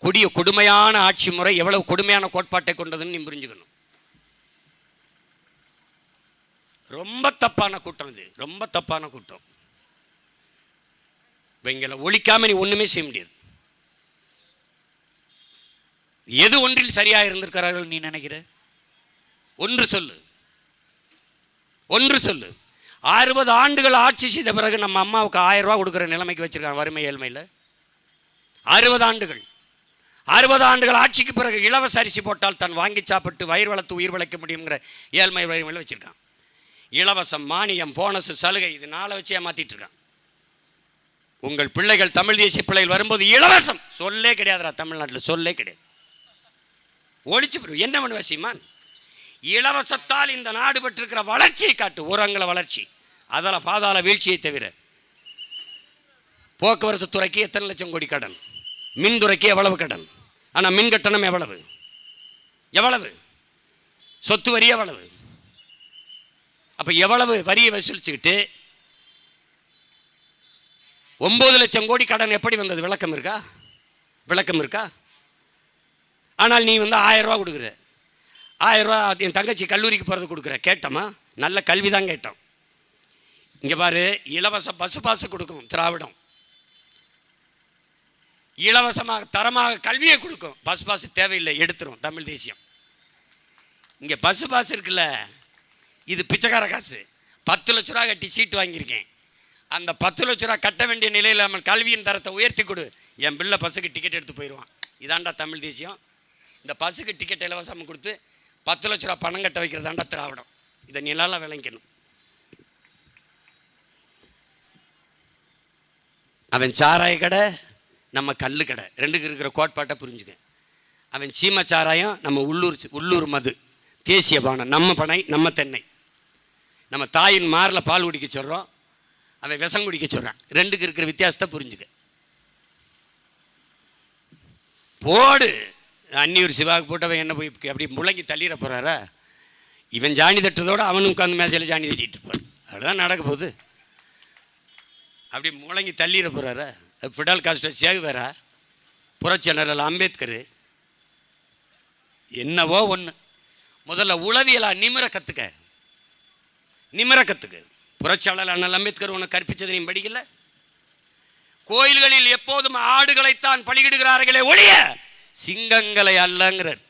கொடிய கொடுமையான ஆட்சி முறை, எவ்வளவு கொடுமையான கோட்பாட்டை கொண்டதுன்னு நீ புரிஞ்சுக்கணும். ரொம்ப தப்பான கூட்டம் இது, ரொம்ப தப்பான கூட்டம். இவங்களை ஒழிக்காம நீ ஒன்றுமே செய்ய முடியாது. எது ஒன்றில் சரியாக இருந்திருக்கிறார்கள் நீ நினைக்கிற? ஒன்று சொல்லு, ஒன்று சொல்லு. 60 ஆண்டுகள் ஆட்சி செய்த பிறகு நம்ம அம்மாவுக்கு 1000 ரூபா கொடுக்குற நிலைமைக்கு வச்சிருக்காங்க, வறுமை ஏழ்மையில். 60 ஆண்டுகள் 60 ஆண்டுகள் ஆட்சிக்கு பிறகு இலவச அரிசி போட்டால் தன் வாங்கி சாப்பிட்டு வயிறு வளர்த்து உயிர் வளைக்க முடியுங்கிற ஏழ்மை வறுமையில் வச்சுருக்கான். இலவசம், மானியம், போனஸ், சலுகை, இது நாளை வச்சு ஏமாற்றிட்டு இருக்கான். உங்கள் பிள்ளைகள் தமிழ் தேசிய பிள்ளைகள் வரும்போது இலவசம் சொல்லே கிடையாதுடா. தமிழ்நாட்டில் சொல்லே கிடையாது. ஒழிச்சு போயிடும். என்ன பண்ணுவ சீமான்? இலவசத்தால் இந்த நாடு பெற்றிருக்கிற வளர்ச்சியை காட்டு. உரங்கள வளர்ச்சி, அதில் பாதாள வீழ்ச்சியை தவிர. போக்குவரத்து துறைக்கு எத்தனை லட்சம் கோடி கடன், மின்துறைக்கு எவ்வளவு கடன், ஆனால் மின் கட்டணம் எவ்வளவு எவ்வளவு, சொத்து வரி எவ்வளவு. அப்போ எவ்வளவு வரியை வசூலிச்சுக்கிட்டு 9 லட்சம் கோடி கடன் எப்படி வந்தது? விளக்கம் இருக்கா? விளக்கம் இருக்கா? ஆனால் நீ வந்து 1000 ரூபா கொடுக்குற. 1000 ரூபா என் தங்கச்சி கல்லூரிக்கு போகிறது கொடுக்குற. கேட்டோமா? நல்ல கல்வி தான் கேட்டோம். இங்கே பாரு, இலவச பஸ் பாஸ் கொடுக்கும் திராவிடம். இலவசமாக தரமாக கல்வியை கொடுக்கும். பஸ் பாஸ் தேவையில்லை, எடுத்துரும் தமிழ் தேசியம். இங்கே பஸ் பாஸ் இருக்குல்ல, இது பிச்சைக்கார காசு. 10 லட்ச ரூபா கட்டி சீட்டு வாங்கியிருக்கேன். அந்த 10 லட்ச ரூபா கட்ட வேண்டிய நிலையில் இல்லாமல் கல்வியின் தரத்தை உயர்த்தி கொடு, என் பிள்ளை பஸ்ஸுக்கு டிக்கெட் எடுத்து போயிடுவான். இதாண்டா தமிழ் தேசியம். இந்த பஸ்ஸுக்கு டிக்கெட் இலவசமாக கொடுத்து 10 லட்ச ரூபா பணம் கட்ட வைக்கிறதாண்டா திராவிடம். இதை நிலால விளங்கணும். அவன் சாராய கடை, நம்ம கல்லு கடை, ரெண்டுக்கு இருக்கிற கோட்பாட்டை புரிஞ்சுக்க. அவன் சீம சாராயம், நம்ம உள்ளூர் மது, தேசிய பானம், நம்ம பனை, நம்ம தென்னை. நம்ம தாயின் மாரில் பால் குடிக்க சொல்கிறோம், அவன் விஷம் குடிக்க சொல்கிறான். ரெண்டுக்கு இருக்கிற வித்தியாசத்தை புரிஞ்சுக்க. போடு. அன்னியூர் சிவாவுக்கு போட்டவன் என்ன போய் அப்படி முழங்கி தள்ளிட போகிறாரா? இவன் ஜாணி தட்டுறதோடு அவனும் உட்காந்து மேசையில் ஜாணி தட்டிட்டு இருப்பான். அவ்வளோதான் நடக்க போகுது. அப்படி முழங்கி தள்ளிட போகிறாரா? Fidel Castro Che Guevara? புரட்சி ஜெனரல் அம்பேத்கர் என்னவோ ஒன்று, முதல்ல உளவியலா நிமிர கற்றுக்க. புரட்சியாளர் அண்ணல் அம்பேத்கர் உனக்கு கற்பித்ததை நீ படிக்கல? கோயில்களில் எப்போதும் ஆடுகளைத்தான் பலியிடுகிறார்களே ஒழிய சிங்கங்களை அல்லங்கிறார்.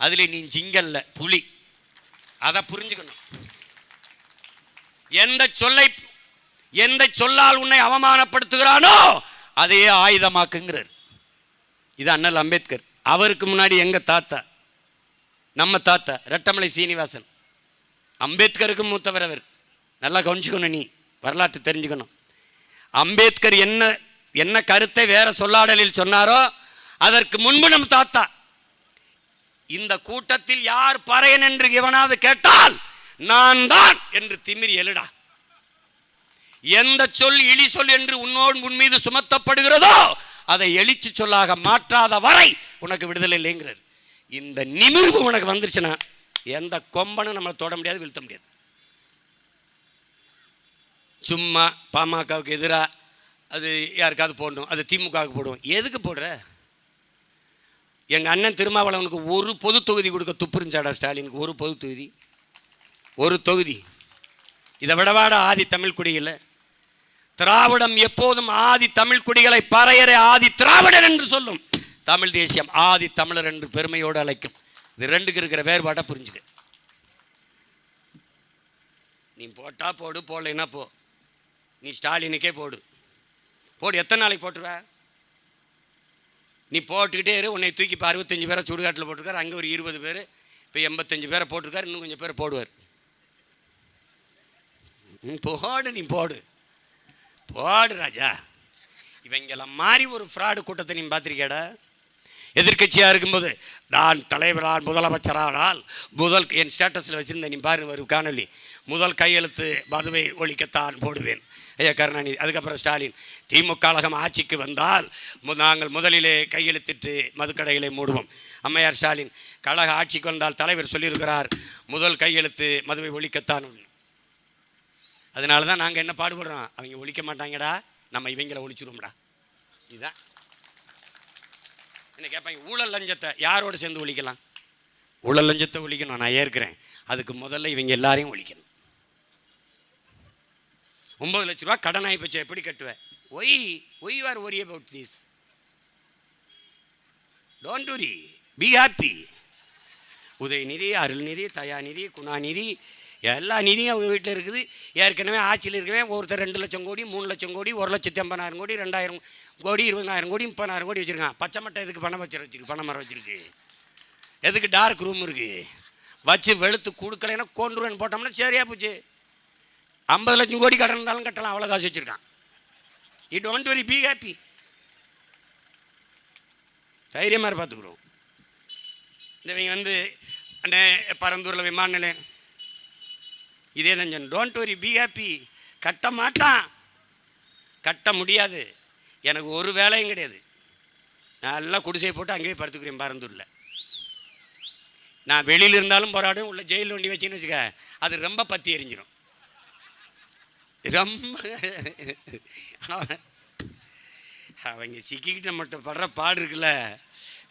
அதில் நீ சிங்கல்ல, புலி. அதை புரிஞ்சுக்கணும். எந்த சொல்லால் உன்னை அவமானப்படுத்துகிறானோ அதையே ஆயுதமாக்குங்கிறார். இது அண்ணல் அம்பேத்கர். அவருக்கு முன்னாடி எங்க தாத்தா, நம்ம தாத்தா ரெட்டமலை சீனிவாசன், அம்பேத்கருக்கு மூத்தவர் அவர். நல்லா கவனிச்சுக்கணும், நீ வரலாற்று தெரிஞ்சுக்கணும். அம்பேத்கர் என்ன கருத்தை வேற சொல்லாடலில் சொன்னாரோ அதற்கு முன்பு நம் தாத்தா. இந்த கூட்டத்தில் யார் பறையன் என்று எவனாவது கேட்டால் நான் தான் என்று திமிரி எழுடா. எந்த சொல் இழி சொல் என்று உன் மீது சுமத்தப்படுகிறதோ அதை எழுச்சி சொல்லாக மாற்றாத வரை உனக்கு விடுதலை இல்லைங்கிறது. இந்த நிமிர்வு உனக்கு வந்துருச்சுன்னா எந்த கொம்பனும் நம்மளை தொட முடியாது, வீழ்த்த முடியாது. சும்மா பாமகவுக்கு எதிராக அது யாருக்காவது போடணும், அது திமுகவுக்கு போடுவோம். எதுக்கு போடுற? எங்கள் அண்ணன் திருமாவளவனுக்கு ஒரு பொது தொகுதி கொடுக்க துப்பு இருந்துச்சாடா ஸ்டாலினுக்கு? ஒரு தொகுதி. இதை விடவாட ஆதி தமிழ் குடியில் திராவிடம் எப்போதும் ஆதி தமிழ் குடிகளை பறையறை ஆதி திராவிடர் என்று சொல்லும். தமிழ் தேசியம் ஆதி தமிழர் என்று பெருமையோடு அழைக்கும். இது ரெண்டுக்கு இருக்கிற வேறுபாட்டை புரிஞ்சுக்க. நீ போட்டா போடு, போடலைன்னா போ. நீ ஸ்டாலினுக்கே போடு. எத்தனை நாளைக்கு போட்டுருவ? நீ போட்டுக்கிட்டே இரு. உன்னை தூக்கி இப்போ 65 பேரை சுடுகாட்டில் போட்டிருக்காரு, அங்கே ஒரு 20 பேர், இப்போ 85 பேரை போட்டிருக்காரு, இன்னும் கொஞ்சம் பேரை போடுவார். நீ போடு ராஜா. இவங்கெல்லாம் மாறி ஒரு ஃப்ராடு கூட்டத்தை நீ பார்த்துருக்கேடா? எதிர்கட்சியாக இருக்கும்போது நான் தலைவரால் முதலமைச்சரானால் என் ஸ்டேட்டஸில் வச்சுருந்தேன். நீ பாரு ஒரு காணொலி. முதல் கையெழுத்து மதுவை ஒழிக்கத்தான் போடுவேன் ஐயா கருணாநிதி. அதுக்கப்புறம் ஸ்டாலின். திமுக கழகம் ஆட்சிக்கு வந்தால் நாங்கள் முதலிலே கையெழுத்திட்டு மதுக்கடைகளை மூடுவோம். அம்மையார் ஸ்டாலின். கழக ஆட்சிக்கு வந்தால் தலைவர் சொல்லியிருக்கிறார் முதல் கையெழுத்து மதுவை ஒழிக்கத்தான். அதனால தான் நாங்கள் என்ன பாடுபடுறோம்? அவங்க ஒழிக்க மாட்டாங்கடா, நம்ம இவங்களை ஒழிச்சிருவோம்டா. இதுதான் என்ன கேட்பாங்க. ஊழல் லஞ்சத்தை யாரோடு சேர்ந்து ஒழிக்கலாம்? ஊழல் லஞ்சத்தை ஒழிக்கணும், நான் ஏற்கிறேன். அதுக்கு முதல்ல இவங்க எல்லாரையும் ஒழிக்கணும். 9 லட்ச ரூபா கடன் ஆகி போச்சு, எப்படி கட்டுவேன்? Why you are worry about this. Don't worry, be happy. Udhayanidhi, Arulnidhi, Dayanidhi, Gunanidhi, எல்லா நிதியும் அவங்க வீட்டில் இருக்குது. ஏற்கனவே ஆட்சியில் இருக்கவே ஒருத்தர் 2 லட்சம் கோடி, 3 லட்சம் கோடி, 1,80,000 கோடி, 2,000 கோடி, 20,000 கோடி, 30,000 கோடி வச்சுருக்கான். பச்சை மட்டை எதுக்கு பணம் வச்சிருக்கு? பண மரம் வச்சுருக்கு. எதுக்கு டார்க் ரூம் இருக்குது? வச்சு வெளுத்து கொடுக்கலைன்னா கொண்டுருவேன்னு போட்டோம்னா சரியா போச்சு. 50 லட்சம் கோடி கடன் இருந்தாலும் கட்டலாம், அவ்வளோ காசு வச்சுருக்கான். You don't worry, be happy. தைரியமாக பார்த்துக்குறோம். இவங்க அண்ணே பரந்தூரில் விமான நிலையம் இதே தான் சொன்ன. Don't worry, be happy. கட்ட மாட்டான், கட்ட முடியாது. எனக்கு ஒரு வேலையும் கிடையாது. நல்லா குடிசையை போட்டு அங்கேயே படுத்துக்கிறேன் பரந்தூரில். நான் வெளியில் இருந்தாலும் போராடும், உள்ள ஜெயிலில் ஒண்டி வச்சுன்னு வச்சுக்க, அது ரொம்ப பற்றி எரிஞ்சிடும். ரொம்ப அவங்க சிக்கிக்கிட்ட மட்டும் படுற பாடு இருக்குல்ல,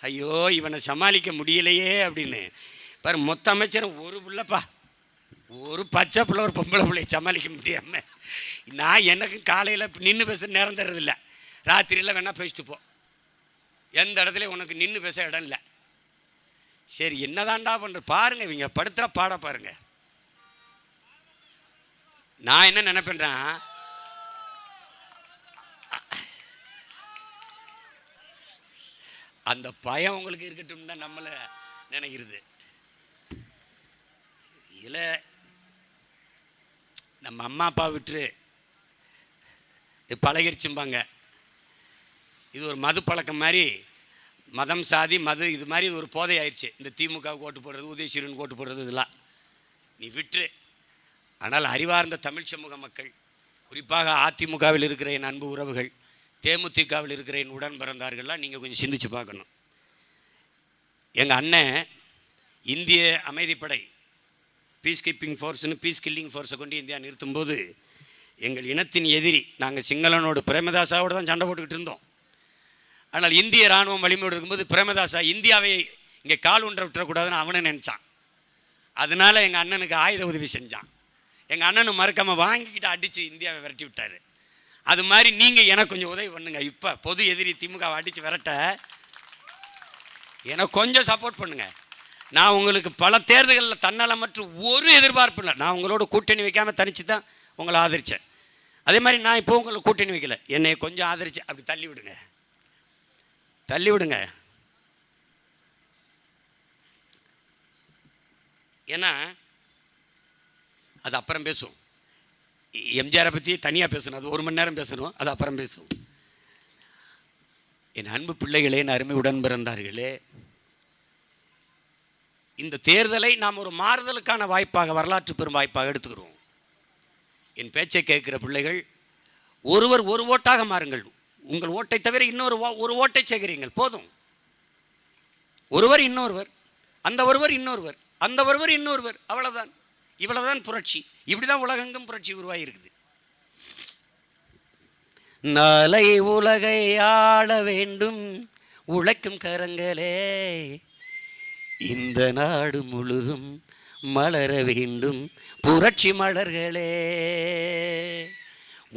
ஐயோ இவனை சமாளிக்க முடியலையே அப்படின்னு பாரு. மொத்த அமைச்சரும் ஒரு பிள்ளைப்பா, ஒரு பச்சை பிள்ளை, ஒரு பொம்பளை பிள்ளையை சமாளிக்க முடியாமல். நான் எனக்கு காலையில் நின்று பேச நேரம் தர்றதில்லை, ராத்திரியில் வேணால் பேசிட்டு போ. எந்த இடத்துல உனக்கு நின்று பேச இடம் இல்லை. சரி என்னதான்டா பண்ணுற பாருங்க, இவங்க படுத்துகிற பாட பாருங்க. நான் என்ன நினைப்பேன்னா, அந்த பயம் உங்களுக்கு இருக்கட்டும் தான் நம்மளை நினைக்கிறது. இதில் நம்ம அம்மா அப்பா விட்டு இது பழகிருச்சும்பாங்க. இது ஒரு மது பழக்கம் மாதிரி, மதம் சாதி மது இது மாதிரி இது ஒரு போதை ஆயிடுச்சு. இந்த திமுகவுக்கு ஓட்டு போடுறது, உதயசூரியனுக்கு ஓட்டு போடுறது, இதெல்லாம் நீ விட்டு. ஆனால் அறிவார்ந்த தமிழ் சமூக மக்கள், குறிப்பாக அதிமுகவில் இருக்கிற என் அன்பு உறவுகள், தேமுதிகவில் இருக்கிற என் உடன் பிறந்தார்கள்லாம் நீங்கள் கொஞ்சம் சிந்திச்சு பார்க்கணும். எங்கள் அண்ணன் இந்திய அமைதிப்படை பீஸ் கீப்பிங் ஃபோர்ஸ்னு பீஸ் கில்லிங் ஃபோர்ஸை கொண்டு இந்தியா நிறுத்தும்போது எங்கள் இனத்தின் எதிரி, நாங்கள் சிங்களனோடு பிரேமதாசாவோடு தான் சண்டை போட்டுக்கிட்டு இருந்தோம். ஆனால் இந்திய இராணுவம் வலிமையோடு இருக்கும்போது பிரேமதாசா இந்தியாவை இங்கே கால் ஒன்றை விட்டுறக்கூடாதுன்னு அவனை நினச்சான். அதனால எங்கள் அண்ணனுக்கு ஆயுத உதவி செஞ்சான். எங்கள் அண்ணனும் மறக்காமல் வாங்கிக்கிட்டு அடித்து இந்தியாவை விரட்டி விட்டார். அது மாதிரி நீங்கள் எனக்கு கொஞ்சம் உதவி பண்ணுங்க. இப்போ பொது எதிரி திமுகவை அடித்து விரட்ட எனக்கு கொஞ்சம் சப்போர்ட் பண்ணுங்கள். நான் உங்களுக்கு பல தேர்தல்களில் தன்னலமற்ற ஒரு எதிர்பார்ப்பு இல்லை. நான் உங்களோட கூட்டணி வைக்காமல் தனித்து தான் உங்களை ஆதரித்தேன். அதே மாதிரி நான் இப்போ உங்களை கூட்டணி வைக்கல. என்னை கொஞ்சம் ஆதரித்து அப்படி தள்ளி விடுங்க, தள்ளி விடுங்க. ஏன்னா அது அப்புறம் பேசும். எம்ஜிஆரை பற்றி தனியாக பேசணும், அது 1 மணி நேரம் பேசணும், அது அப்புறம் பேசும். என் அன்பு பிள்ளைகளே, என் அருமை உடன் பிறந்தார்களே, இந்த தேர்தலை நாம் ஒரு மாறுதலுக்கான வாய்ப்பாக, வரலாற்று பெரும் வாய்ப்பாக எடுத்துக்கிறோம். என் பேச்சை கேட்கிற பிள்ளைகள் ஒருவர் ஒரு ஓட்டாக மாறுங்கள். உங்கள் ஓட்டை தவிர ஒரு ஓட்டை சேகரிங்கள் போதும். ஒருவர் இன்னொருவர், அந்த ஒருவர் இன்னொருவர், அந்த ஒருவர் இன்னொருவர், அவ்வளவுதான். இவ்வளவுதான் புரட்சி. இப்படிதான் உலகெங்கும் புரட்சி உருவாகியிருக்குது. நாளை உலகை ஆள வேண்டும் உழைக்கும் கரங்களே, இந்த நாடு முழுதும் மலர வேண்டும் புரட்சி மலர்களே.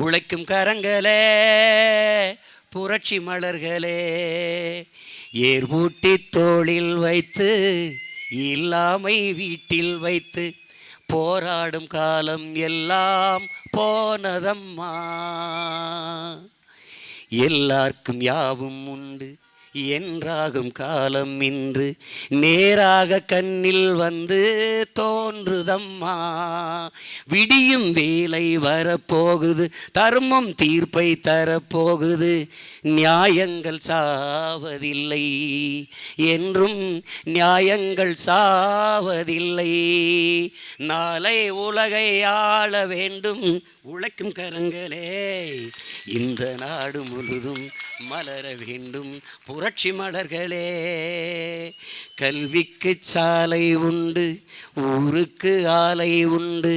உழைக்கும் கரங்களே, புரட்சி மலர்களே, ஏர் பூட்டி தோளில் வைத்து இல்லாமை வீட்டில் வைத்து போராடும் காலம் எல்லாம் போனதம்மா. எல்லாருக்கும் யாவும் உண்டு என்றாகும் காலம் இன்று நேராக கண்ணில் வந்து தோன்றுதம்மா. விடியும் வேலை வரப்போகுது, தர்மம் தீர்ப்பை தரப்போகுது, நியாயங்கள் சாவதில்லை என்றும் நியாயங்கள் சாவதில்லை. நாளை உலகை ஆள வேண்டும் உழைக்கும் கரங்களே, இந்த நாடு முழுதும் மலர வேண்டும் புரட்சி மலர்களே. கல்விக்கு சாலை உண்டு, ஊருக்கு ஆலை உண்டு,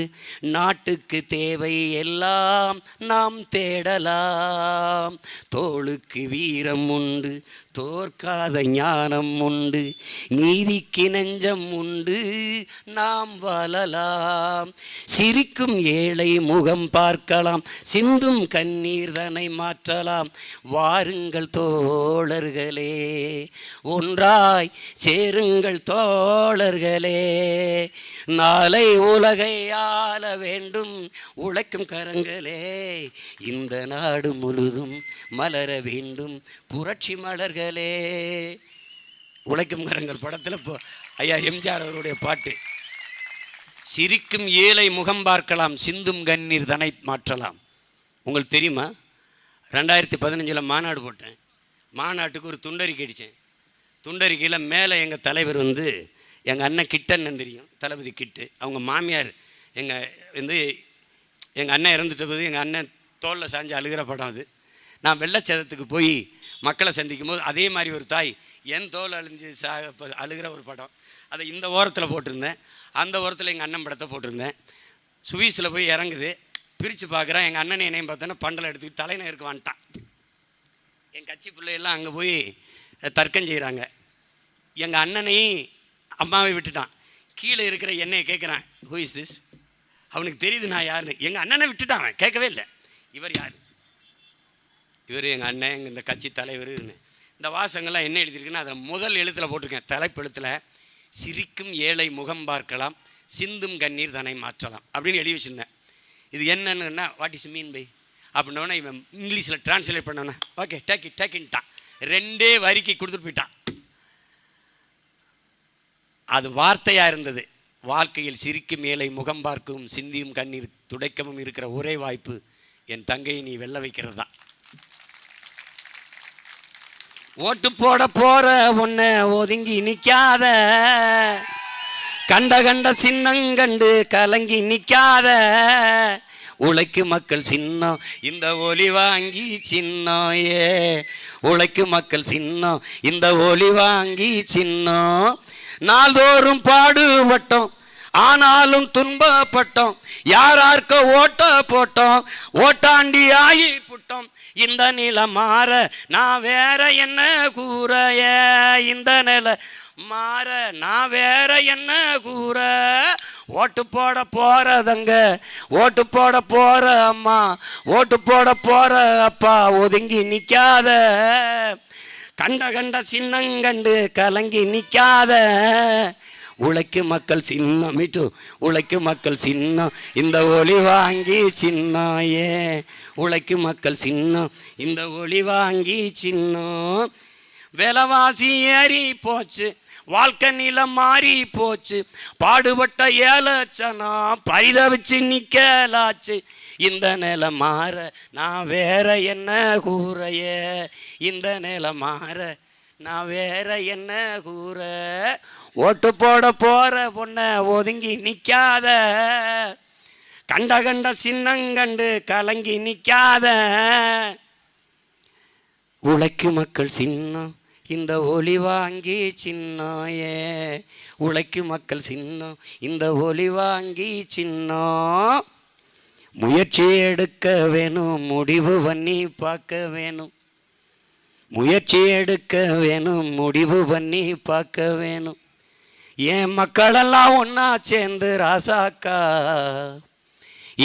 நாட்டுக்கு தேவை எல்லாம் நாம் தேடலாம். தோளுக்கு வீரம் உண்டு, தோற்காத ஞானம் உண்டு, நீதிக்கு நெஞ்சம் உண்டு, நாம் வாழலாம். சிரிக்கும் ஏழை முகம் பார்க்கலாம், சிந்தும் கண்ணீர் தனை மாற்றலாம். வாருங்கள் தோழர்களே, ஒன்றாய் சேருங்கள் தோழர்களே. நாளை உலகை ஆள வேண்டும் உழைக்கும் கரங்களே, இந்த நாடு முழுதும் மலர வேண்டும் புரட்சி மலர்களே. உழைக்கும் கரங்கள் படத்தில் இப்போ ஐயா எம்ஜிஆர் அவருடைய பாட்டு. சிரிக்கும் ஏழை முகம் பார்க்கலாம், சிந்தும் கண்ணீர் தனை மாற்றலாம். உங்களுக்கு தெரியுமா, 2015 மாநாடு போட்டேன். மாநாட்டுக்கு ஒரு துண்டறிக்கை அடித்தேன். துண்டறிக்கையில் மேலே எங்கள் தலைவர் வந்து எங்கள் அண்ணன் கிட்டன்னு தெரியும், தளபதி கிட்டு. அவங்க மாமியார் எங்கள் அண்ணன் இறந்துட்ட போது எங்கள் அண்ணன் தோளில் சாஞ்சு அழுகிற படம் அது. நான் வெள்ளச்சேதத்துக்கு போய் மக்களை சந்திக்கும் போது அதே மாதிரி ஒரு தாய் என் தோல் அழிஞ்சு அழுகிற ஒரு படம், அதை இந்த ஓரத்தில் போட்டிருந்தேன். அந்த ஓரத்தில் எங்கள் அண்ணன் படத்தை போட்டிருந்தேன். சுவீஸில் போய் இறங்குது, பிரித்து பார்க்குறேன். எங்கள் அண்ணனை என்னையும் பார்த்தோன்னா பண்டலை எடுத்துக்கிட்டு தலைநகருக்கு வந்துட்டான். என் கட்சி பிள்ளையெல்லாம் அங்கே போய் தர்க்கம் செய்கிறாங்க. எங்கள் அண்ணனையும் அம்மாவை விட்டுட்டான். கீழே இருக்கிற என்னையை கேட்குறான், ஹூ இஸ் திஸ்? அவனுக்கு தெரியுது நான் யாருன்னு. எங்கள் அண்ணனை விட்டுட்டான், அவன் கேட்கவே இல்லை. இவர் யார்? இவர் எங்கள் அண்ணன், இந்த கட்சி தலைவர்னு. இந்த வாசங்கள்லாம் என்ன எழுதியிருக்குன்னா அதில் முதல் எழுத்தில் போட்டிருக்கேன், தலைப்பு எழுத்தில், சிரிக்கும் ஏழை முகம் பார்க்கலாம், சிந்தும் கண்ணீர் தனை மாற்றலாம் அப்படின்னு எழுதி வச்சுருந்தேன். இது என்னன்னா வாட் இஸ் மீன் பை அப்படின்னோடனே இவன் இங்கிலீஷில் டிரான்ஸ்லேட் பண்ணோன்னே ஓகே டேக்கின்ட்டான். 2 வரிக்கு கொடுத்துட்டு போயிட்டான். அது வார்த்தையாக இருந்தது. வாழ்க்கையில் சிரிக்கும் ஏழை முகம் பார்க்கவும் சிந்தியும் கண்ணீர் துடைக்கவும் இருக்கிற ஒரே வாய்ப்பு என் தங்கையை நீ வெல்ல வைக்கிறது தான். ஓட்டு போட போற உன்னை ஒதுங்கி நிற்காத, கண்ட சின்னங்கண்டு கலங்கி நிற்காத. உழைக்கு மக்கள் சின்னம் இந்த ஒலி வாங்கி சின்னம், உழைக்கு மக்கள் சின்னம் இந்த ஒலி வாங்கி சின்னம். நாள்தோறும் பாடுபட்டோம் ஆனாலும் துன்பப்பட்டோம், யாரார்க்க ஓட்ட போட்டோம், ஓட்டாண்டி ஆகி புட்டோம். இந்த நிலை மாற நான் வேற என்ன கூறைய, இந்த நிலை மாற நான் வேற என்ன கூற. ஓட்டு போட போறதங்க, ஓட்டு போட போற அம்மா, ஓட்டு போட போற அப்பா, ஒதுங்கி நிக்காத, கண்ட கண்ட சின்னங்கண்டு கலங்கி நிக்காத. உழைக்கும் மக்கள் சின்னம் மீட்டு, உழைக்கும் மக்கள் சின்னம் இந்த ஒளி வாங்கி சின்னம், ஏ உழைக்கும் மக்கள் சின்னம் இந்த ஒளி வாங்கி சின்னம். விலைவாசி ஏறி போச்சு, வாழ்க்கை நிலம் மாறி போச்சு, பாடுபட்ட ஏலச்சனம் பரிதவிச்சு நிக்கலாச்சு. இந்த நிலை மாற நான் வேற என்ன கூறைய, இந்த நிலை மாற நான் வேற என்ன கூற. ஓட்டு போட போற பொண்ண ஒதுங்கி நிக்காத, கண்ட கண்ட சின்னங்கண்டு கலங்கி நிக்காத. உழைக்கும் மக்கள் சின்னம் இந்த ஒளி வாங்கி சின்னம், ஏ உழைக்கும் மக்கள் சின்னம் இந்த ஒளி வாங்கி சின்னம். முயற்சி எடுக்க வேணும், முடிவு பண்ணி பார்க்க வேணும், முயற்சி எடுக்க வேணும், முடிவு பண்ணி பார்க்க வேணும். ஏன் மக்களெல்லாம் ஒன்றா சேர்ந்து ராசாக்கா,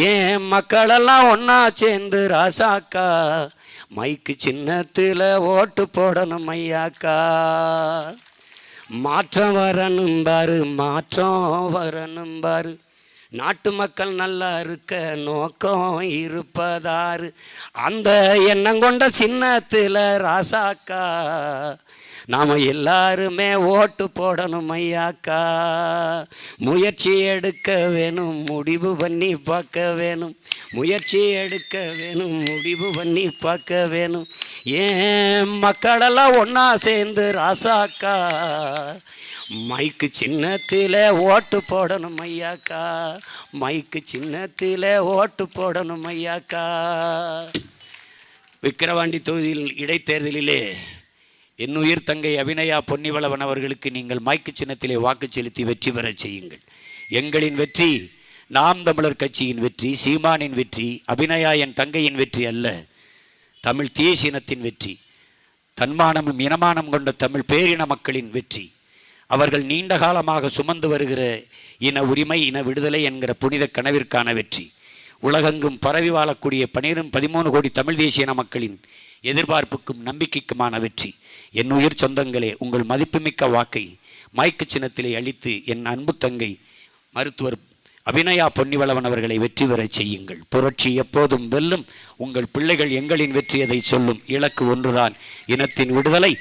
ஏன் மக்களெல்லாம் ஒன்றா சேர்ந்து ராசாக்கா, மைக்கு சின்னத்தில் ஓட்டு போடணும் ஐயாக்கா. மாற்றம் வரணும் பாரு, மாற்றம் வரணும் பாரு, நாட்டு மக்கள் நல்லா இருக்க நோக்கம் இருப்பதாரு. அந்த எண்ணம் கொண்ட சின்னத்தில் ராசாக்கா நாம் எல்லாருமே ஓட்டு போடணும் ஐயாக்கா. முயற்சி எடுக்க வேணும், முடிவு பண்ணி பார்க்க வேணும், முயற்சி எடுக்க வேணும், முடிவு பண்ணி பார்க்க வேணும். ஏன் மக்களெல்லாம் ஒன்றா சேர்ந்து ராசாக்கா, மைக்கு சின்னத்தில் ஓட்டு போடணும் ஐயாக்கா, மைக்கு சின்னத்தில் ஓட்டு போடணும் ஐயாக்கா. விக்கிரவாண்டி தொகுதியில் இடைத்தேர்தலிலே என் உயிர் தங்கை அபிநயா பொன்னிவளவன் அவர்களுக்கு நீங்கள் மைக்கு சின்னத்திலே வாக்கு செலுத்தி வெற்றி பெறச் செய்யுங்கள். எங்களின் வெற்றி நாம் தமிழர் கட்சியின் வெற்றி, சீமானின் வெற்றி, அபிநயா என் தங்கையின் வெற்றி அல்ல, தமிழ் தேசியத்தின் வெற்றி, தன்மானமும் இனமானம் கொண்ட தமிழ் பேரின மக்களின் வெற்றி. அவர்கள் நீண்ட காலமாக சுமந்து வருகிற இன உரிமை, இன விடுதலை என்கிற புனித கனவிற்கான வெற்றி. உலகெங்கும் பரவி வாழக்கூடிய 13 கோடி தமிழ் தேசிய மக்களின் எதிர்பார்ப்புக்கும் நம்பிக்கைக்குமான வெற்றி. என் உயிர் சொந்தங்களே, உங்கள் மதிப்புமிக்க வாக்கை மைக்கு சின்னத்திலே அளித்து என் அன்பு தங்கை மருத்துவர் அபிநயா பொன்னிவளவன் அவர்களை வெற்றி பெறச் செய்யுங்கள். புரட்சி எப்போதும் வெல்லும். உங்கள் பிள்ளைகள் எங்களின் வெற்றியதை சொல்லும். இலக்கு ஒன்றுதான், இனத்தின் விடுதலை.